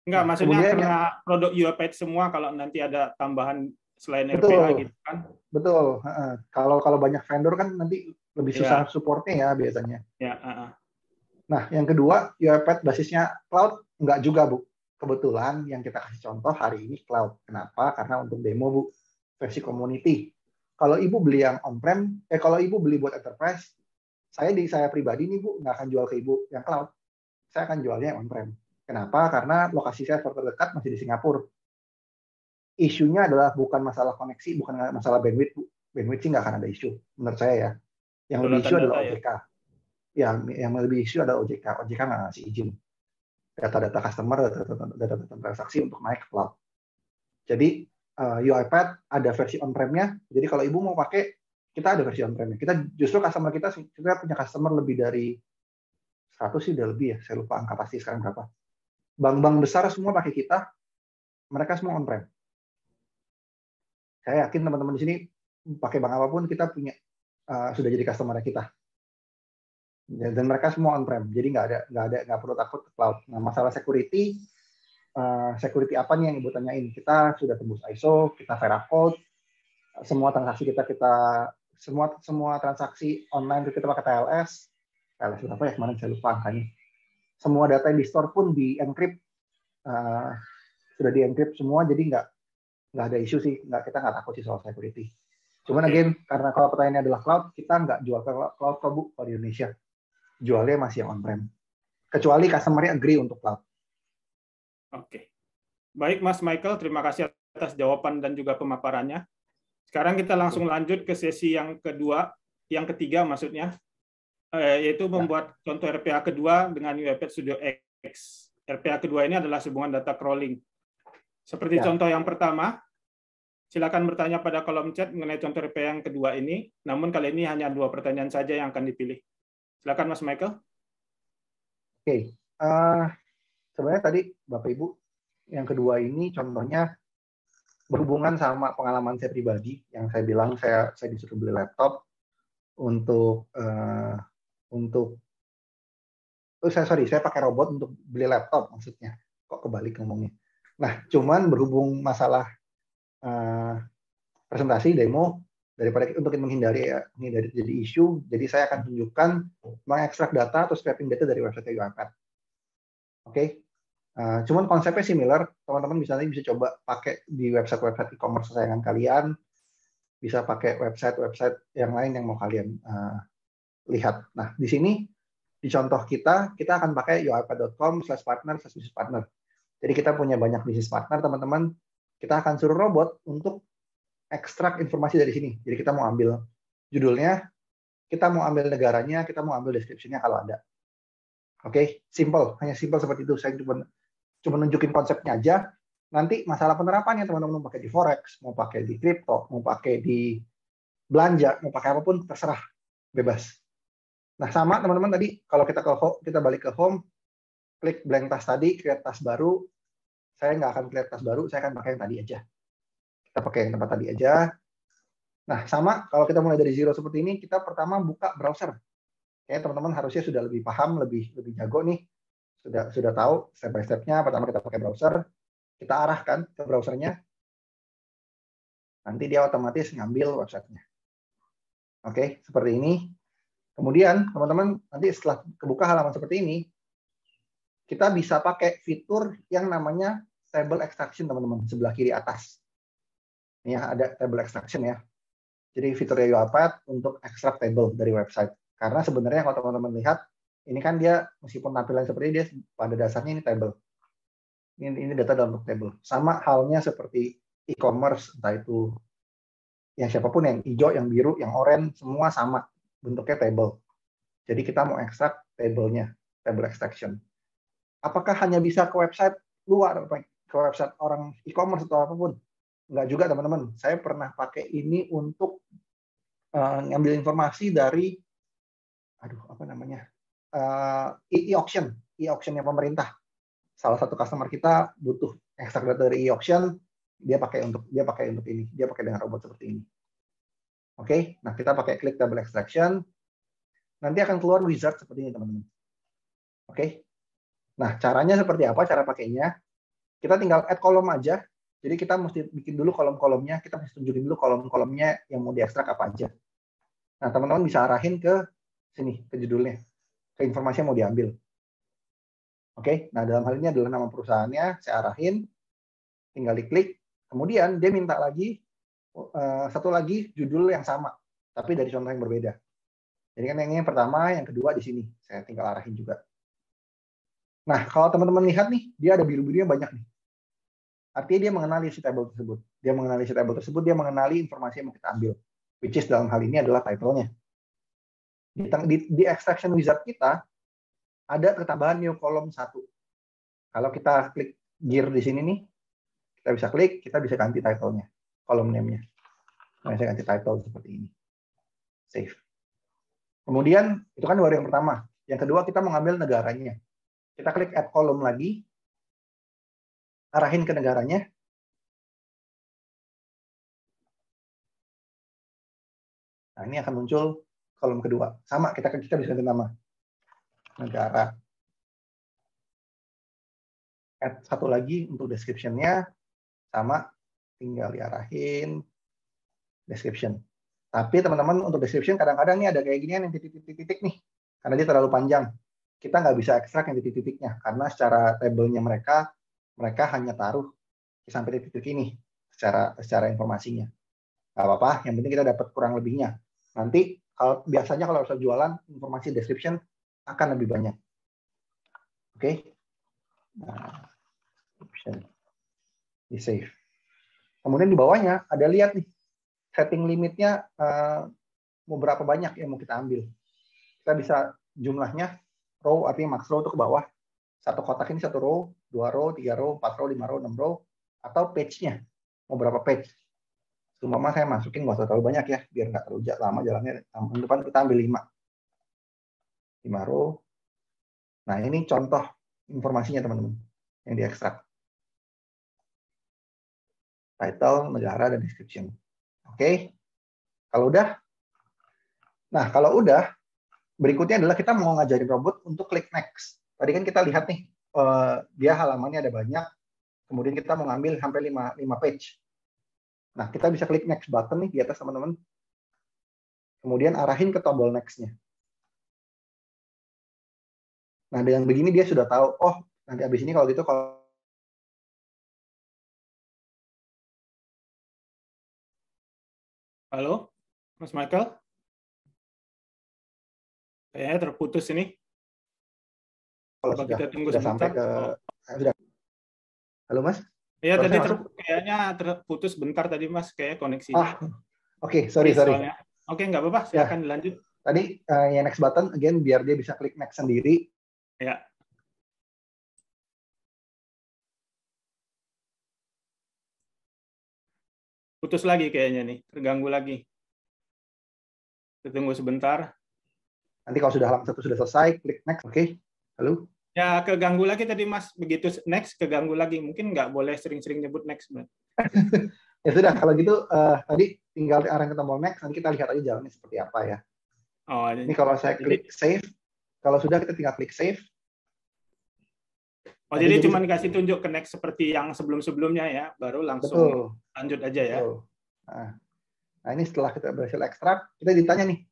Enggak, maksudnya karena produk UiPath semua kalau nanti ada tambahan selain RPA gitu kan? Betul. Kalau banyak vendor kan nanti lebih susah supportnya ya biasanya. Ya. Nah, yang kedua, UiPath basisnya cloud enggak juga, Bu. Kebetulan yang kita kasih contoh hari ini cloud. Kenapa? Karena untuk demo, Bu, versi community. Kalau Ibu beli yang on-prem, kalau Ibu beli buat enterprise, saya pribadi nih, Bu, nggak akan jual ke Ibu yang cloud. Saya akan jualnya yang on-prem. Kenapa? Karena lokasi saya terdekat masih di Singapura. Isunya adalah bukan masalah koneksi, bukan masalah bandwidth, Bu. Bandwidth sih nggak akan ada isu, menurut saya ya. Yang lebih isu adalah OJK. Yang lebih isu adalah OJK. OJK nggak ngasih izin data-data customer, data-data transaksi untuk naik ke cloud. Jadi UiPath ada versi on-prem-nya. Jadi kalau Ibu mau pakai, kita ada versi on-prem-nya. Kita justru customer kita punya customer lebih dari 100 sih udah lebih ya. Saya lupa angka pasti sekarang berapa. Bank-bank besar semua pakai kita. Mereka semua on-prem. Saya yakin teman-teman di sini pakai bank apapun kita punya sudah jadi customer kita. Dan mereka semua on-prem. Jadi nggak perlu takut ke cloud. Nah, masalah security apa nih yang Ibu tanyain? Kita sudah tembus ISO, kita Veracode, semua transaksi semua transaksi online kita pakai TLS berapa ya kemarin saya lupa angkanya. Semua data yang di store pun di encrypt, sudah di encrypt semua, jadi nggak ada isu sih, kita nggak takut sih soal security. Cuman again, karena kalau pertanyaannya adalah cloud, kita nggak jual ke cloud kok, Bu, kalau di Indonesia. Jualnya masih yang on-prem. Kecuali customer-nya agree untuk cloud. Oke. Baik, Mas Michael, terima kasih atas jawaban dan juga pemaparannya. Sekarang kita langsung lanjut ke sesi yang ketiga maksudnya, yaitu membuat contoh RPA kedua dengan UiPath Studio X. RPA kedua ini adalah hubungan data crawling. Seperti contoh yang pertama, silakan bertanya pada kolom chat mengenai contoh RPA yang kedua ini, namun kali ini hanya 2 pertanyaan saja yang akan dipilih. Silakan Mas Michael. Oke. Sebenarnya tadi Bapak Ibu, yang kedua ini contohnya berhubungan sama pengalaman saya pribadi, yang saya bilang saya disuruh beli laptop saya pakai robot untuk beli laptop maksudnya. Kok kebalik ngomongnya. Nah, cuman berhubung masalah presentasi demo, daripada untuk menghindari jadi isu, jadi saya akan tunjukkan mengekstrak data atau scraping data dari website UiPath. Oke. Cuman konsepnya similar, teman-teman bisa coba pakai di website e-commerce kesayangan kalian, bisa pakai website yang lain yang mau kalian lihat. Nah, di sini di contoh kita akan pakai uipath.com/partner/business-partner. Jadi kita punya banyak bisnis partner, teman-teman. Kita akan suruh robot untuk ekstrak informasi dari sini. Jadi kita mau ambil judulnya, kita mau ambil negaranya, kita mau ambil deskripsinya kalau ada. Oke, simple, hanya simple seperti itu. Saya cuma nunjukin konsepnya aja. Nanti masalah penerapannya teman-teman mau pakai di forex, mau pakai di crypto, mau pakai di belanja, mau pakai apapun terserah, bebas. Nah, sama teman-teman tadi kalau kita balik ke home, klik blank task tadi, create task baru. Saya nggak akan create task baru, saya akan pakai yang tadi aja. Kita pakai yang tempat tadi aja. Nah, sama kalau kita mulai dari zero seperti ini, kita pertama buka browser. Kayaknya teman-teman harusnya sudah lebih paham, lebih jago nih. Sudah tahu step by step-nya. Pertama kita pakai browser, kita arahkan ke browsernya, nanti dia otomatis ngambil websitenya. Oke, seperti ini. Kemudian teman-teman nanti setelah kebuka halaman seperti ini, kita bisa pakai fitur yang namanya table extraction teman-teman, sebelah kiri atas. Ini ya, ada table extraction ya. Jadi fiturnya UiPath untuk extract table dari website. Karena sebenarnya kalau teman-teman lihat, ini kan dia meskipun tampilan seperti ini, dia pada dasarnya ini table. Ini data dalam bentuk table. Sama halnya seperti e-commerce, entah itu yang siapapun, yang hijau, yang biru, yang oranye, semua sama bentuknya table. Jadi kita mau ekstrak tablenya, table extraction. Apakah hanya bisa ke website luar, ke website orang e-commerce atau apapun? Enggak juga teman-teman. Saya pernah pakai ini untuk ngambil informasi dari, e-auction-nya pemerintah. Salah satu customer kita butuh ekstrak data dari e-auction, dia pakai untuk ini, dia pakai dengan robot seperti ini. Oke, nah kita pakai klik table extraction, nanti akan keluar wizard seperti ini teman-teman. Oke, nah caranya seperti apa? Cara pakainya, kita tinggal add kolom aja. Jadi kita mesti bikin dulu kolom-kolomnya, kita mesti tunjukin dulu kolom-kolomnya yang mau diekstrak apa aja. Nah teman-teman bisa arahin ke sini, ke judulnya, ke informasi yang mau diambil. Oke, nah dalam hal ini adalah nama perusahaannya, saya arahin, tinggal diklik, kemudian dia minta lagi satu lagi judul yang sama, tapi dari contoh yang berbeda. Jadi kan yang pertama, yang kedua di sini, saya tinggal arahin juga. Nah, kalau teman-teman lihat nih, dia ada biru-birunya banyak nih. Artinya dia mengenali si table tersebut. Dia mengenali informasi yang mau kita ambil, which is dalam hal ini adalah title-nya. Di extraction wizard kita, ada ketambahan new column 1. Kalau kita klik gear di sini nih, kita bisa klik, kita bisa ganti title-nya, column name-nya. Nah, saya ganti title seperti ini. Save. Kemudian, itu kan baru yang pertama. Yang kedua, kita mengambil negaranya. Kita klik add column lagi, arahin ke negaranya. Nah, ini akan muncul kolom kedua. Sama, kita bisa ganti nama. Negara. Add satu lagi untuk description-nya, sama, tinggal diarahin description. Tapi teman-teman untuk description kadang-kadang nih ada kayak gini yang titik-titik nih, karena dia terlalu panjang. Kita nggak bisa ekstrak yang titik-titiknya, karena secara tabelnya mereka hanya taruh sampai titik-titik ini secara informasinya. Nggak apa-apa, yang penting kita dapat kurang lebihnya. Nanti biasanya kalau harus jualan, informasi description akan lebih banyak. Oke. Nah, di save. Kemudian di bawahnya ada lihat nih setting limitnya mau berapa banyak yang mau kita ambil. Kita bisa jumlahnya row, artinya max row itu ke bawah. Satu kotak ini 1 row, 2 row, 3 row, 4 row, 5 row, 6 row, atau page-nya mau berapa page. Cuma saya masukin nggak usah terlalu banyak ya, biar nggak terlalu lama jalannya. Tahun depan kita ambil 5 row. Nah ini contoh informasinya teman-teman yang diekstrak. Title, negara, dan description. Oke. Kalau udah, berikutnya adalah kita mau ngajarin robot untuk klik next. Tadi kan kita lihat nih, dia halamannya ada banyak, kemudian kita mau ngambil sampai 5 page. Nah, kita bisa klik next button nih di atas teman-teman. Kemudian arahin ke tombol next-nya. Nah, dengan begini dia sudah tahu, oh, nanti habis ini kalau gitu, Halo, Mas Michael? Kayaknya terputus ini. kalau Coba kita tunggu sudah sampai ke sudah. Halo Mas? Iya, tadi kayaknya terputus bentar tadi Mas, kayak koneksinya. Oke, sorry. Oke, nggak apa-apa, silakan dilanjut. Tadi yang next button, again biar dia bisa klik next sendiri. Ya. Putus lagi kayaknya nih, terganggu lagi. Kita tunggu sebentar. Nanti kalau sudah halaman 1 sudah selesai, klik next. Oke. Halo? Ya, keganggu lagi tadi Mas. Begitu next, keganggu lagi. Mungkin nggak boleh sering-sering nyebut next. Ya sudah, kalau gitu tadi tinggal arah ke tombol next, nanti kita lihat aja jalannya seperti apa ya. Oh, Ini kalau saya klik save, kalau sudah kita tinggal klik save. Oh, jadi cuma dikasih tunjuk ke next seperti yang sebelum-sebelumnya ya, baru langsung lanjut aja ya. Nah, ini setelah kita berhasil ekstrak, kita ditanya nih,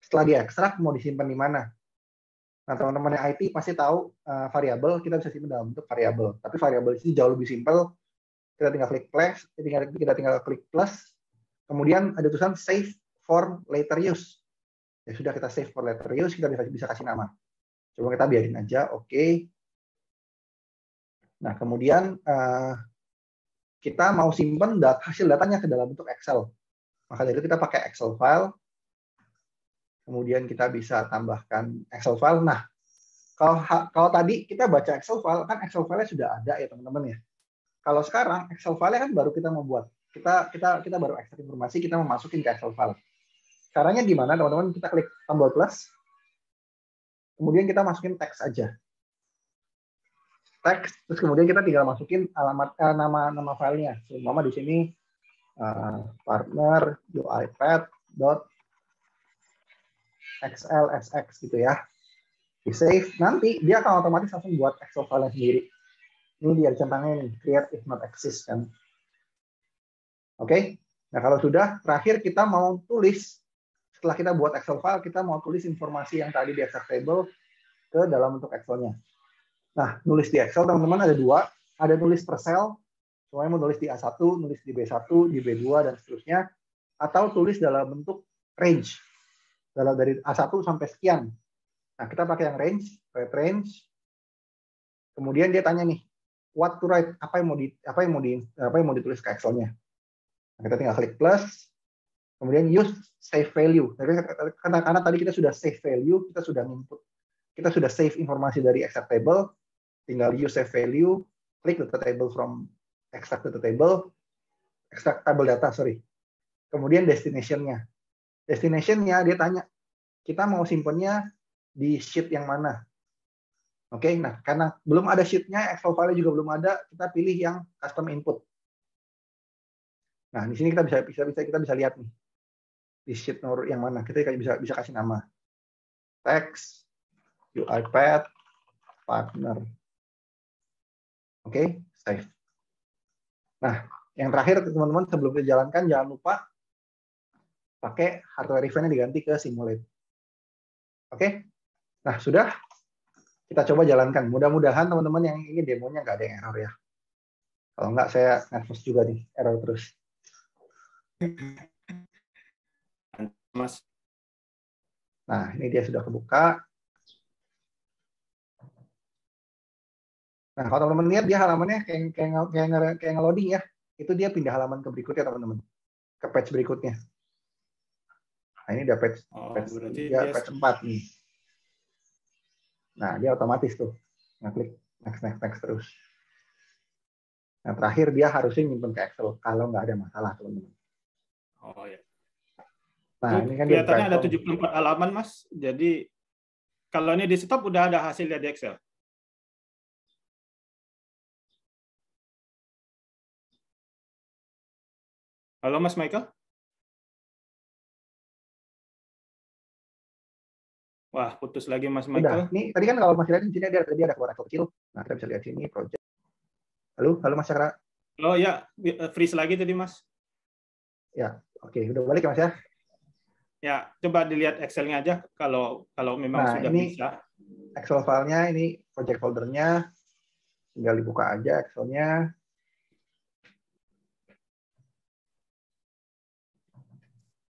setelah diekstrak mau disimpan di mana? Nah, teman-teman yang IT pasti tahu variabel kita bisa simpan dalam bentuk variabel. Tapi variabel ini jauh lebih simpel. Kita tinggal klik plus, kita tinggal klik plus. Kemudian ada tulisan save for later use. Ya sudah, kita save for later use, kita bisa kasih nama. Coba kita biarin aja, oke. Nah, kemudian kita mau simpan hasil datanya ke dalam bentuk Excel. Maka dari itu kita pakai Excel file. Kemudian kita bisa tambahkan Excel file. Nah, kalau tadi kita baca Excel file, kan Excel file-nya sudah ada ya teman-teman ya. Kalau sekarang Excel file-nya kan baru kita mau buat. Kita baru ekstrak informasi, kita mau masukin ke Excel file. Caranya gimana teman-teman? Kita klik tombol plus. Kemudian kita masukin teks aja. Teks, terus kemudian kita tinggal masukin alamat nama filenya. Umpama di sini partner uipad.xlsx gitu ya. Di save, nanti dia akan otomatis langsung buat Excel file sendiri. Ini dia centangnya nih, create if not exist kan. Oke. Nah, kalau sudah, terakhir kita mau tulis, setelah kita buat Excel file, kita mau tulis informasi yang tadi di extract table ke dalam bentuk Excel-nya. Nah, nulis di Excel teman-teman ada dua, ada nulis per cell, semuanya mau nulis di A1, nulis di B1, di B2 dan seterusnya, atau tulis dalam bentuk range, dari A1 sampai sekian. Nah, kita pakai yang range, write range. Kemudian dia tanya nih, what to write, apa yang mau ditulis ke Excel-nya. Nah, kita tinggal klik plus, kemudian use save value. Karena tadi kita sudah save value, kita sudah input, kita sudah save informasi dari extract table, tinggal use save value, klik data table from extract data table, extract table data, sorry. Kemudian destination-nya. Destination-nya dia tanya, kita mau simpennya di sheet yang mana? Oke, nah karena belum ada sheet-nya, Excel file juga belum ada, kita pilih yang custom input. Nah, di sini kita bisa lihat nih di sheet nomor yang mana. Kita bisa kasih nama. Text, UiPath, partner. Oke, save. Nah, yang terakhir teman-teman sebelum dijalankan jangan lupa pakai hardware event-nya diganti ke simulate. Oke. Nah, sudah. Kita coba jalankan. Mudah-mudahan teman-teman yang ini demonya nggak ada yang error ya. Kalau nggak, saya nervous juga nih, error terus. Mas. Nah, ini dia sudah kebuka. Nah, kalau teman-teman lihat dia halamannya kayak nge-loading ya. Itu dia pindah halaman ke berikutnya teman-teman. Ke page berikutnya. Nah, ini udah page 4 nih. Nah, dia otomatis tuh. Ngeklik next terus. Nah, terakhir dia harusnya nyimpen ke Excel kalau nggak ada masalah, teman-teman. Oh ya. Nah, itu ini kan kelihatannya ada 74 halaman, Mas. Jadi kalau ini di stop udah ada hasilnya di Excel. Halo, Mas Michael? Wah, putus lagi Mas Michael. Udah, nih tadi kan kalau masih lihat di sini dia ada keluar Excel kecil. Nah, kita bisa lihat sini project. Halo Mas Cakra. Oh ya, freeze lagi tadi Mas. Ya, oke, udah balik ya Mas ya. Ya, coba dilihat Excel-nya aja kalau memang sudah ini bisa. Excel file-nya, ini project folder-nya. Tinggal dibuka aja Excel-nya.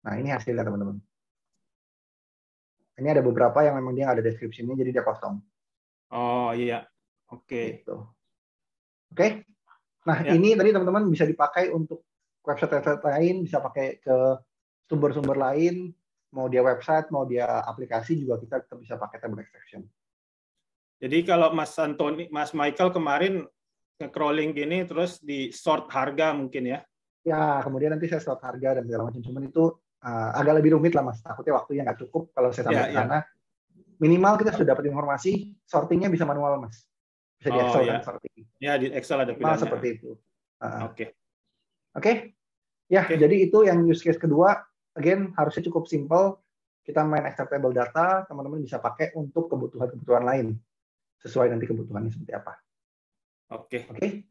Nah, ini hasilnya teman-teman. Ini ada beberapa yang memang dia nggak ada deskripsinya, jadi dia kosong. Oh iya, oke. Gitu. Oke. Nah, ya. Ini tadi teman-teman bisa dipakai untuk website lain, bisa pakai ke sumber-sumber lain, mau dia website, mau dia aplikasi juga kita bisa pakai table extraction. Jadi kalau Mas Michael kemarin nge-crawling gini terus di sort harga mungkin ya? Ya, kemudian nanti saya slot harga dan segala macam. Cuman itu agak lebih rumit lah Mas. Takutnya waktunya nggak cukup kalau saya sampai Ya, ke ya. sana. Minimal kita sudah dapat informasi, sortingnya bisa manual Mas. Bisa di Oh Excel kan ya. sorting. Ya, di Excel ada Minimal pilihannya. seperti itu. Oke. Oke. Ya, Oke. jadi itu yang use case kedua. Again, harusnya cukup simple. Kita main acceptable data, teman-teman bisa pakai untuk kebutuhan-kebutuhan lain. Sesuai nanti kebutuhannya seperti apa. Oke. Oke.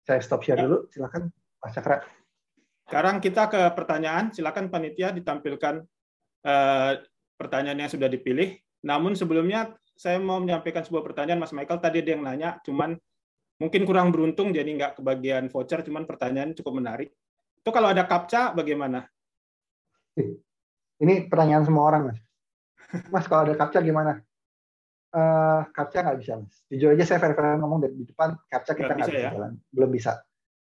Saya stop share dulu. Silakan, Pak Cakra. Sekarang kita ke pertanyaan. Silakan panitia ditampilkan pertanyaan yang sudah dipilih. Namun sebelumnya saya mau menyampaikan sebuah pertanyaan, Mas Michael. Tadi ada yang nanya, cuman mungkin kurang beruntung, jadi nggak kebagian voucher, cuman pertanyaan cukup menarik. Itu kalau ada CAPTCHA bagaimana? Ini pertanyaan semua orang, Mas. Mas, kalau ada CAPTCHA gimana? CAPTCHA nggak bisa, Mas. Jujur aja saya fair-fair ngomong dari di depan, CAPTCHA kita nggak bisa ya? jalan. Belum bisa.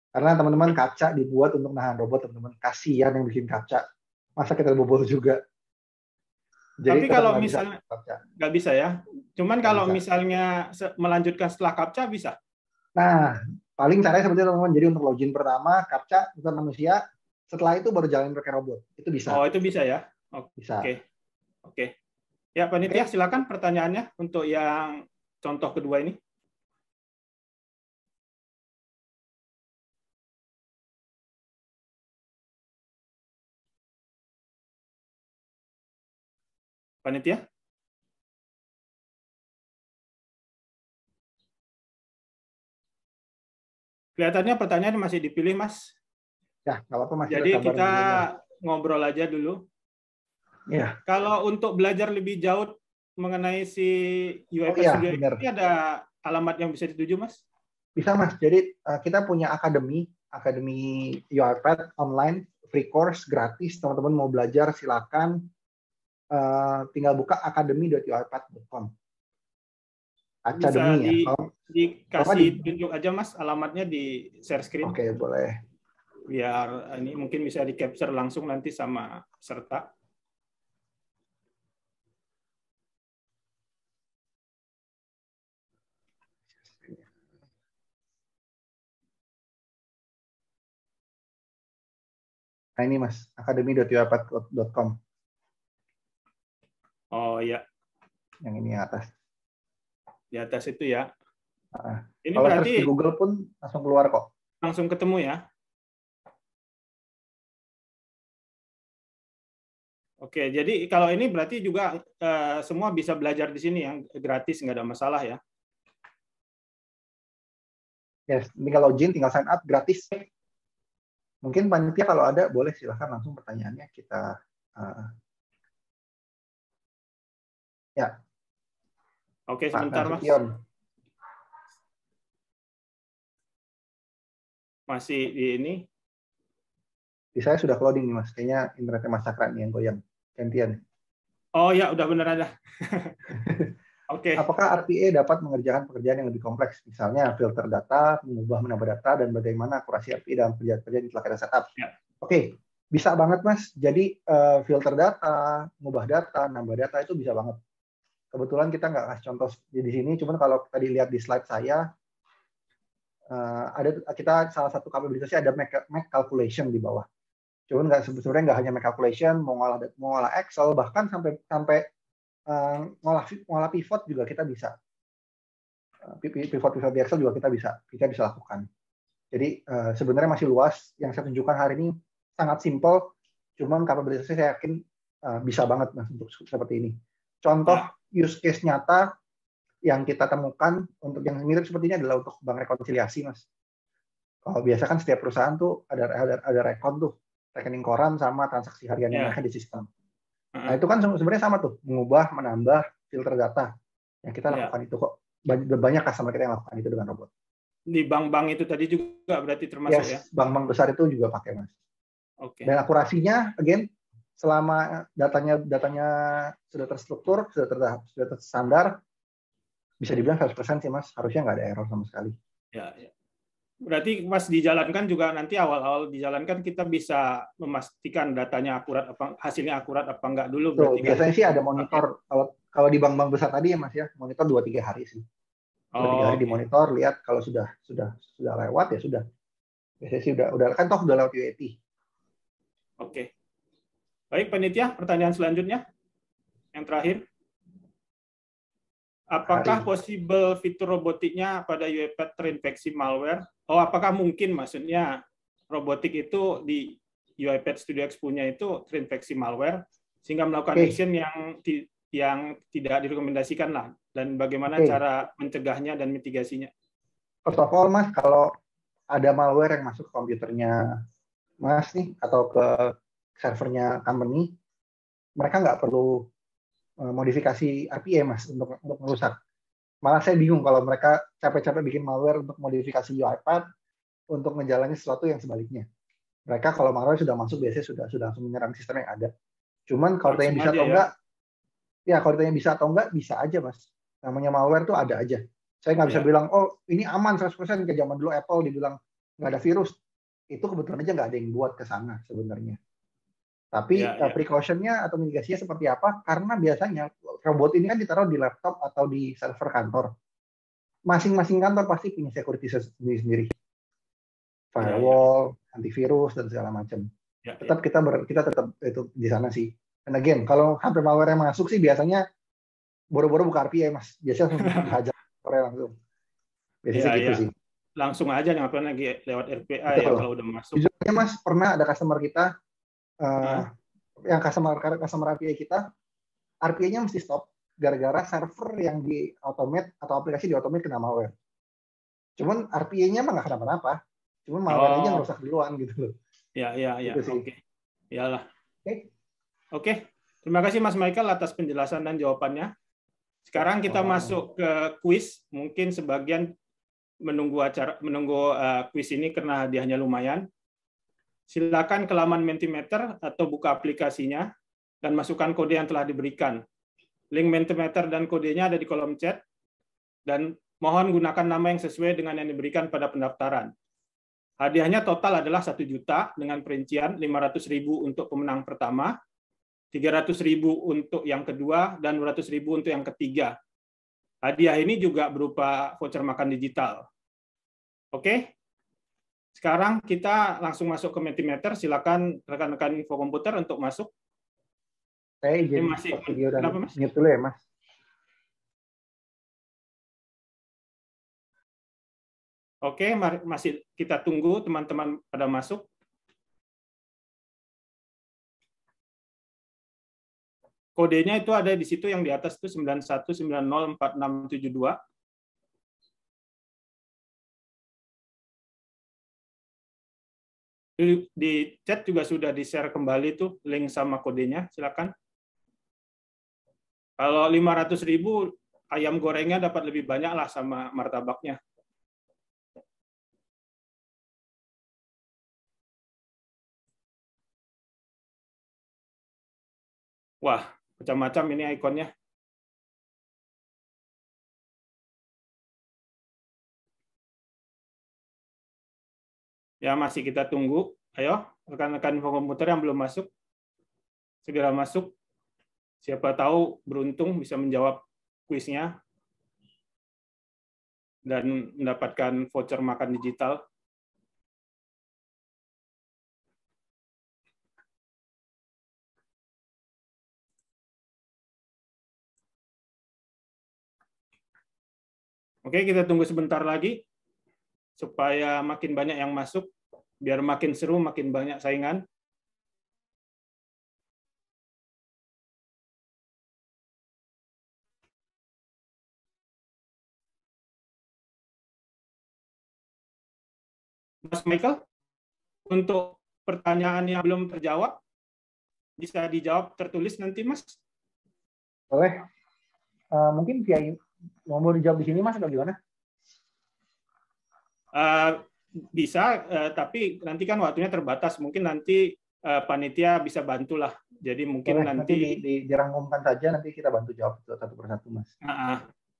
Karena teman-teman CAPTCHA dibuat untuk nahan robot, teman-teman. Kasihan yang bikin CAPTCHA. Masa kita bobol juga? Jadi tapi kalau nggak misalnya nggak bisa ya, cuman nggak kalau bisa. misalnya melanjutkan setelah CAPTCHA bisa. Nah, paling caranya seperti itu teman-teman. Jadi untuk login pertama CAPTCHA bukan manusia, setelah itu baru jalan pakai robot. Itu bisa. Oh, itu bisa ya? Bisa. Oke. Ya, panitia silakan pertanyaannya untuk yang contoh kedua ini. Panitia? Kelihatannya pertanyaan masih dipilih, Mas. Ya, nggak apa-apa, Mas. Jadi kita ngobrol aja dulu. Ya. Kalau untuk belajar lebih jauh mengenai si UiPath Studio ini ada alamat yang bisa dituju, Mas? Bisa, Mas. Jadi kita punya akademi UiPath online, free course, gratis. Teman-teman mau belajar, silakan. Tinggal buka academy.uipath.com. Academy bisa dikasih tunjuk aja, Mas, alamatnya di share screen. Oke, boleh. Biar ini mungkin bisa di capture langsung nanti sama peserta. Nah ini Mas, academy.uipath.com. Oh iya. Yang ini atas. Di atas itu ya. Ini kalau berarti di Google pun langsung keluar kok. Langsung ketemu ya. Oke, jadi kalau ini berarti juga semua bisa belajar di sini yang gratis, nggak ada masalah ya. Yes, tinggal login, tinggal sign up, gratis. Mungkin panitia kalau ada, boleh silahkan langsung pertanyaannya kita. Ya. Oke, sebentar Mas. Masih di ini. Di saya sudah loading nih Mas, kayaknya internetnya Mas Cakra nih yang goyang. Gantian. Oh ya, udah bener ada. Oke. Apakah RPA dapat mengerjakan pekerjaan yang lebih kompleks, misalnya filter data, mengubah menambah data, dan bagaimana akurasi RPA dalam pekerjaan yang telah kita setup? Ya. Oke, bisa banget Mas. Jadi filter data, mengubah data, nambah data itu bisa banget. Kebetulan kita nggak kasih contoh di sini, cuman kalau tadi lihat di slide saya, kita salah satu kapabilitasnya ada Mac calculation di bawah. Cuman sebenarnya nggak hanya Mac calculation, mau ngolah Excel, bahkan sampai ngolah pivot juga kita bisa. Pivot di Excel juga kita bisa lakukan. Jadi sebenarnya masih luas. Yang saya tunjukkan hari ini sangat simple, cuman kapabilitasnya saya yakin bisa banget Mas untuk seperti ini. Contoh use case nyata yang kita temukan untuk yang mirip seperti ini adalah untuk bank rekonsiliasi, Mas. Kalau biasa kan setiap perusahaan tuh ada rekon tuh, rekening koran sama transaksi harian yang mereka di sistem. Nah itu kan sebenarnya sama tuh, mengubah, menambah filter data. Yang kita lakukan itu kok. Banyak customer kita yang lakukan itu dengan robot. Di bank-bank itu tadi juga berarti termasuk ya? Bank-bank besar itu juga pakai Mas. Oke. Dan akurasinya, again, selama datanya sudah terstruktur, sudah terstandar, bisa dibilang 100% sih Mas, harusnya nggak ada error sama sekali. Ya. Berarti pas dijalankan juga nanti awal-awal dijalankan kita bisa memastikan datanya akurat apa, hasilnya akurat apa enggak dulu. Berarti biasanya sih ada monitor kalau di bank-bank besar tadi ya Mas ya, monitor 2-3 hari sih. 2-3 hari dimonitor, lihat kalau sudah lewat ya sudah. Biasanya sih udah kan toh udah lewat UAT. Oke. Baik, panitia, pertanyaan selanjutnya. Yang terakhir. Apakah possible fitur robotiknya pada UiPath terinfeksi malware? Oh, apakah mungkin maksudnya robotik itu di UiPath Studio X punya itu terinfeksi malware sehingga melakukan action yang tidak direkomendasikan lah, dan bagaimana cara mencegahnya dan mitigasinya? First of all, Mas, kalau ada malware yang masuk ke komputernya Mas nih atau ke servernya company, mereka nggak perlu modifikasi RPA Mas untuk merusak. Malah saya bingung kalau mereka capek-capek bikin malware untuk modifikasi UiPath untuk menjalani sesuatu yang sebaliknya. Mereka kalau malware sudah masuk biasanya sudah langsung menyerang sistem yang ada. Cuman kalau ditanya bisa atau enggak, ya kalau ditanya bisa atau enggak, bisa aja Mas. Namanya malware tuh ada aja. Saya nggak bisa bilang, oh ini aman 100%, kayak zaman dulu Apple dibilang nggak ada virus. Itu kebetulan aja nggak ada yang buat ke sana sebenarnya. Tapi precaution-nya atau mitigasinya seperti apa? Karena biasanya robot ini kan ditaruh di laptop atau di server kantor. Masing-masing kantor pasti punya security sendiri-sendiri. Firewall, antivirus, dan segala macam. Tetap kita tetap itu di sana sih. Dan again, kalau hampir malware yang masuk sih biasanya boro-boro buka RPA Mas. Biasanya hajar langsung. Biasanya gitu sih. Langsung aja ngapain lagi lewat RPA ya kalau udah masuk. Jujurnya Mas, pernah ada customer kita yang customer RPA kita, RPA-nya mesti stop gara-gara server yang di automate atau aplikasi di automate kena malware. Cuman RPA-nya mah nggak kenapa-napa. Cuman malware aja ngerusak duluan gitu loh. Ya. Oke. Iyalah. Oke. Terima kasih Mas Michael atas penjelasan dan jawabannya. Sekarang kita masuk ke kuis. Mungkin sebagian menunggu kuis ini karena hadiahnya lumayan. Silakan ke laman Mentimeter atau buka aplikasinya dan masukkan kode yang telah diberikan. Link Mentimeter dan kodenya ada di kolom chat, dan mohon gunakan nama yang sesuai dengan yang diberikan pada pendaftaran. Hadiahnya total adalah 1 juta dengan perincian 500.000 untuk pemenang pertama, 300.000 untuk yang kedua, dan 200.000 untuk yang ketiga. Hadiah ini juga berupa voucher makan digital. Oke? Sekarang kita langsung masuk ke Mentimeter. Silakan rekan-rekan info komputer untuk masuk. Saya izin video dan mute dulu ya, Mas. Oke, masih kita tunggu teman-teman pada masuk. Kodenya itu ada di situ yang di atas itu 91904672. Di chat juga sudah di-share kembali tuh link sama kodenya, silakan. Kalau 500.000 ayam gorengnya dapat lebih banyak lah sama martabaknya. Wah, macam-macam ini ikonnya. Ya, masih kita tunggu. Ayo, rekan-rekan info komputer yang belum masuk, segera masuk. Siapa tahu beruntung bisa menjawab kuisnya dan mendapatkan voucher makan digital. Oke, kita tunggu sebentar lagi supaya makin banyak yang masuk, biar makin seru, makin banyak saingan. Mas Michael, untuk pertanyaan yang belum terjawab, bisa dijawab tertulis nanti, Mas? Boleh. Mungkin via mau dijawab di sini, Mas, atau gimana? Bisa, tapi nanti kan waktunya terbatas. Mungkin nanti panitia bisa bantulah. Jadi mungkin boleh, nanti dirangkumkan saja, nanti kita bantu jawab satu persatu, Mas.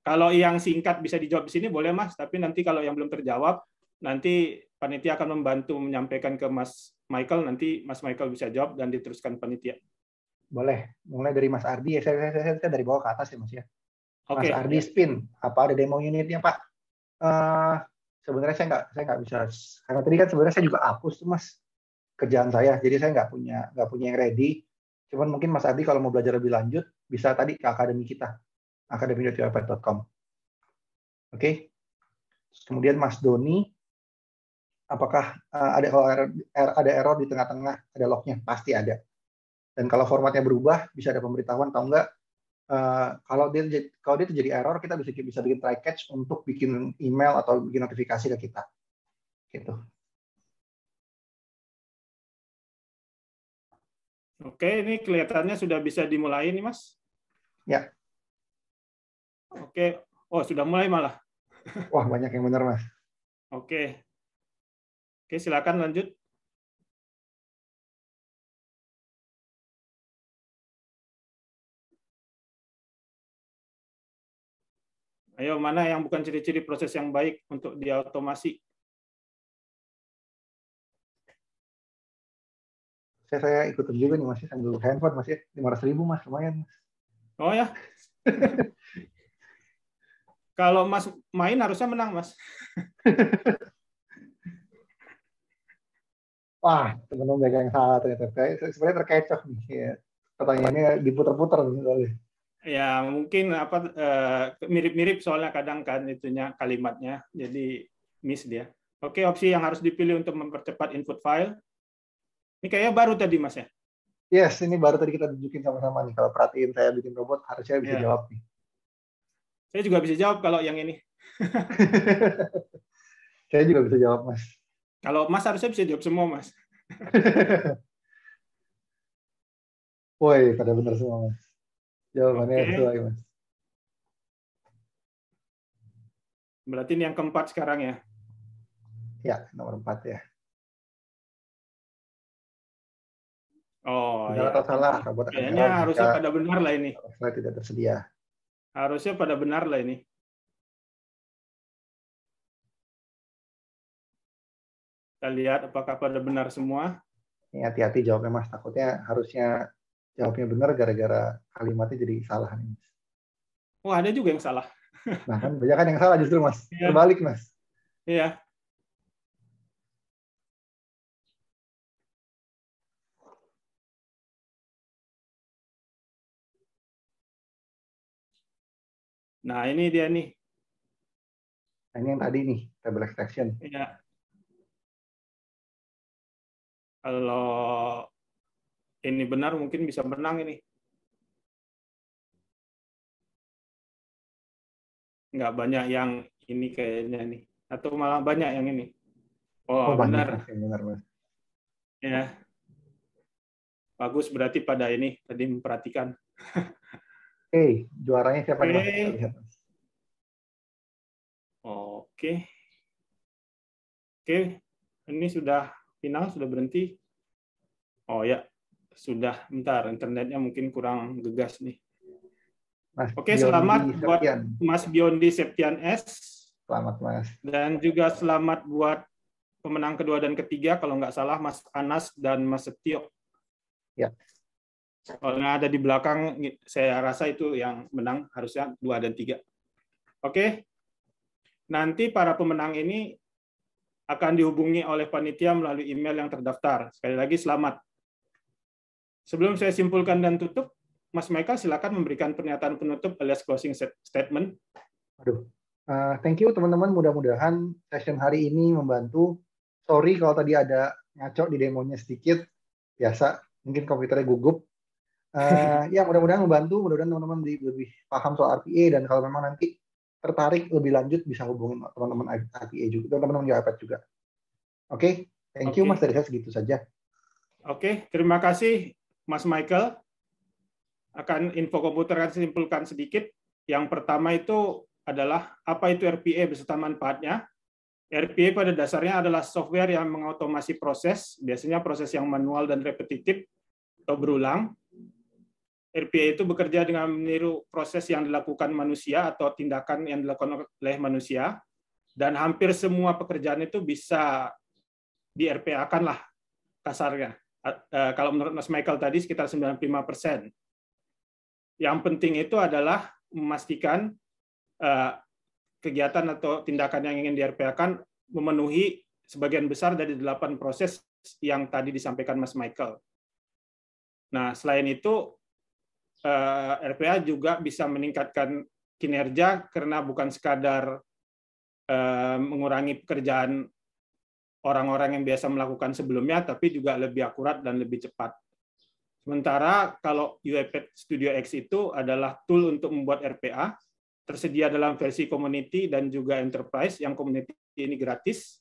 Kalau yang singkat bisa dijawab di sini, boleh, Mas. Tapi nanti kalau yang belum terjawab, nanti panitia akan membantu menyampaikan ke Mas Michael. Nanti Mas Michael bisa jawab dan diteruskan panitia. Boleh. Mulai dari Mas Ardi. Saya dari bawah ke atas ya, Mas ya. Mas Oke, Ardi ya. Spin. Apa ada demo unitnya, Pak? Sebenarnya saya nggak bisa. Karena tadi kan sebenarnya saya juga hapus tuh, Mas, kerjaan saya. Jadi saya nggak punya yang ready. Cuman mungkin Mas Ardi kalau mau belajar lebih lanjut bisa tadi ke akademi kita, akademi.uipet.com. Oke. Kemudian Mas Doni, apakah kalau ada error di tengah-tengah ada lognya? Pasti ada. Dan kalau formatnya berubah bisa ada pemberitahuan atau enggak. Kalau dia terjadi error, kita bisa bikin try catch untuk bikin email atau bikin notifikasi ke kita. Gitu. Oke, ini kelihatannya sudah bisa dimulai nih, Mas. Ya. Oke. Oh, sudah mulai malah. Wah, banyak yang benar, Mas. Oke. Oke, silakan lanjut. Ayo, mana yang bukan ciri-ciri proses yang baik untuk diautomasi? Saya ikutin juga nih, Mas, sambil handphone, Mas, ya. 500.000, Mas, lumayan, Mas. Oh ya. Kalau Mas main harusnya menang, Mas. Wah, teman-teman yang salah ternyata. Saya sebenarnya terkecoh nih. Ya. Pertanyaannya diputar-putar. Ya, mungkin mirip-mirip soalnya kadang kan itunya kalimatnya, jadi miss dia. Oke, opsi yang harus dipilih untuk mempercepat input file. Ini kayaknya baru tadi, Mas ya? Yes, ini baru tadi kita tunjukin sama-sama nih. Kalau perhatiin saya bikin robot, harusnya bisa Ya. jawab nih. Saya juga bisa jawab kalau yang ini. Saya juga bisa jawab, Mas. Kalau Mas harusnya bisa jawab semua, Mas. Woi, pada benar semua, Mas. Jawabannya Oke. sesuai, Mas. Berarti ini yang keempat sekarang ya? Ya, nomor 4 ya. Oh Benar ya. atau salah, robot akan Kayaknya error jika harusnya pada benar lah ini. slide tidak tersedia. Harusnya pada benar lah ini. Kita lihat apakah pada benar semua. Ini hati-hati jawabnya, Mas. Takutnya harusnya jawabnya benar gara-gara kalimatnya jadi salah nih, Mas. Oh, ada juga yang salah. Nah, kan banyak kan yang salah justru, Mas. Iya. Terbalik, Mas. Iya. Nah, ini dia nih. Nah, ini yang tadi nih, table extraction. Iya. Kalau ini benar mungkin bisa menang ini. Nggak banyak yang ini kayaknya nih. Atau malah banyak yang ini. Oh, Banyak, benar. Mas, yang benar, Mas. Ya. Bagus, berarti pada ini tadi memperhatikan. Oke, juaranya siapa nih, Mas? Kita Oke. lihat, Mas. Oke. Oke. Ini sudah final, sudah berhenti. Oh ya, sudah. Bentar, internetnya mungkin kurang gegas nih. Mas Oke, Biondi selamat buat Septian. Mas Biondi Septian S. Selamat, Mas. Dan juga selamat buat pemenang kedua dan ketiga, kalau nggak salah, Mas Anas dan Mas Setio. Ya. Soalnya ada di belakang, saya rasa itu yang menang, harusnya 2 dan 3. Oke. Nanti para pemenang ini akan dihubungi oleh panitia melalui email yang terdaftar. Sekali lagi, selamat. Sebelum saya simpulkan dan tutup, Mas Michael silakan memberikan pernyataan penutup alias closing statement. Aduh. Thank you teman-teman, mudah-mudahan session hari ini membantu. Sorry kalau tadi ada ngaco di demonya sedikit, biasa, mungkin komputernya gugup. Ya mudah-mudahan membantu, mudah-mudahan teman-teman lebih paham soal RPA, dan kalau memang nanti tertarik lebih lanjut bisa hubungin teman-teman RPA juga, teman-teman UiPath juga. Oke, thank you Mas, dari saya segitu saja. Oke, terima kasih Mas Michael. Akan info komputer akan simpulkan sedikit. Yang pertama itu adalah apa itu RPA beserta manfaatnya. RPA pada dasarnya adalah software yang mengotomasi proses, biasanya proses yang manual dan repetitif atau berulang. RPA itu bekerja dengan meniru proses yang dilakukan manusia atau tindakan yang dilakukan oleh manusia, dan hampir semua pekerjaan itu bisa di RPA-kan lah kasarnya. Kalau menurut Mas Michael tadi sekitar 95%. Yang penting itu adalah memastikan kegiatan atau tindakan yang ingin di-RPA-kan memenuhi sebagian besar dari 8 proses yang tadi disampaikan Mas Michael. Nah, selain itu, RPA juga bisa meningkatkan kinerja karena bukan sekadar mengurangi pekerjaan orang-orang yang biasa melakukan sebelumnya, tapi juga lebih akurat dan lebih cepat. Sementara kalau UiPath Studio X itu adalah tool untuk membuat RPA, tersedia dalam versi community dan juga enterprise, yang community ini gratis,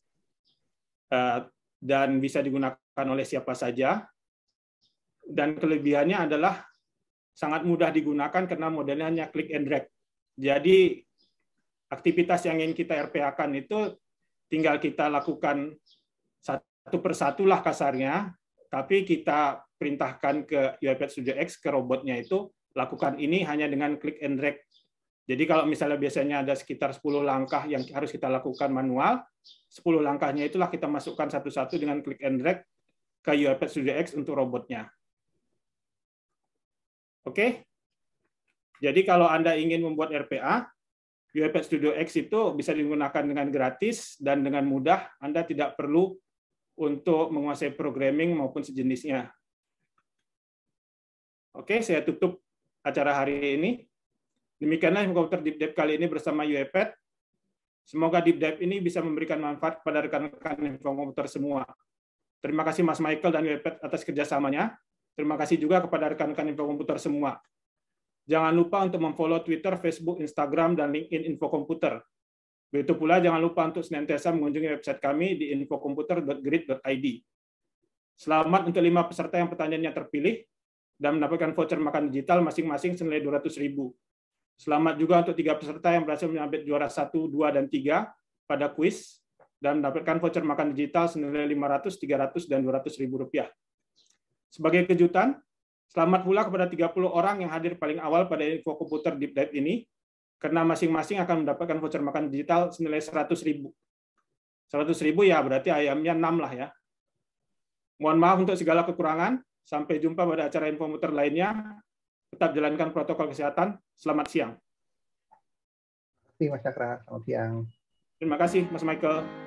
dan bisa digunakan oleh siapa saja. Dan kelebihannya adalah sangat mudah digunakan karena modelnya hanya click and drag. Jadi aktivitas yang ingin kita RPA-kan itu tinggal kita lakukan satu persatu lah kasarnya, tapi kita perintahkan ke UiPath Studio X, ke robotnya itu, lakukan ini hanya dengan click and drag. Jadi kalau misalnya biasanya ada sekitar 10 langkah yang harus kita lakukan manual, 10 langkahnya itulah kita masukkan satu-satu dengan click and drag ke UiPath Studio X untuk robotnya. Oke? Jadi kalau Anda ingin membuat RPA, UiPath Studio X itu bisa digunakan dengan gratis dan dengan mudah. Anda tidak perlu untuk menguasai programming maupun sejenisnya. Oke, saya tutup acara hari ini. Demikianlah Infokomputer Deep Dive kali ini bersama UiPath. Semoga Deep Dive ini bisa memberikan manfaat kepada rekan-rekan Infokomputer semua. Terima kasih Mas Michael dan UiPath atas kerjasamanya. Terima kasih juga kepada rekan-rekan Infokomputer semua. Jangan lupa untuk memfollow Twitter, Facebook, Instagram, dan LinkedIn Infokomputer. Begitu pula jangan lupa untuk senantiasa mengunjungi website kami di infokomputer.grid.id. Selamat untuk 5 peserta yang pertanyaannya terpilih dan mendapatkan voucher makan digital masing-masing senilai 200.000. Selamat juga untuk 3 peserta yang berhasil menyabet juara 1, 2, dan 3 pada kuis dan mendapatkan voucher makan digital senilai 500, 300, dan 200.000 rupiah. Sebagai kejutan, selamat pula kepada 30 orang yang hadir paling awal pada Infokomputer Deep Dive ini, karena masing-masing akan mendapatkan voucher makan digital senilai 100.000. 100.000 ya berarti ayamnya 6 lah ya. Mohon maaf untuk segala kekurangan. Sampai jumpa pada acara Infokomputer lainnya. Tetap jalankan protokol kesehatan. Selamat siang. Terima kasih Mas Cakra. Selamat siang. Terima kasih Mas Michael.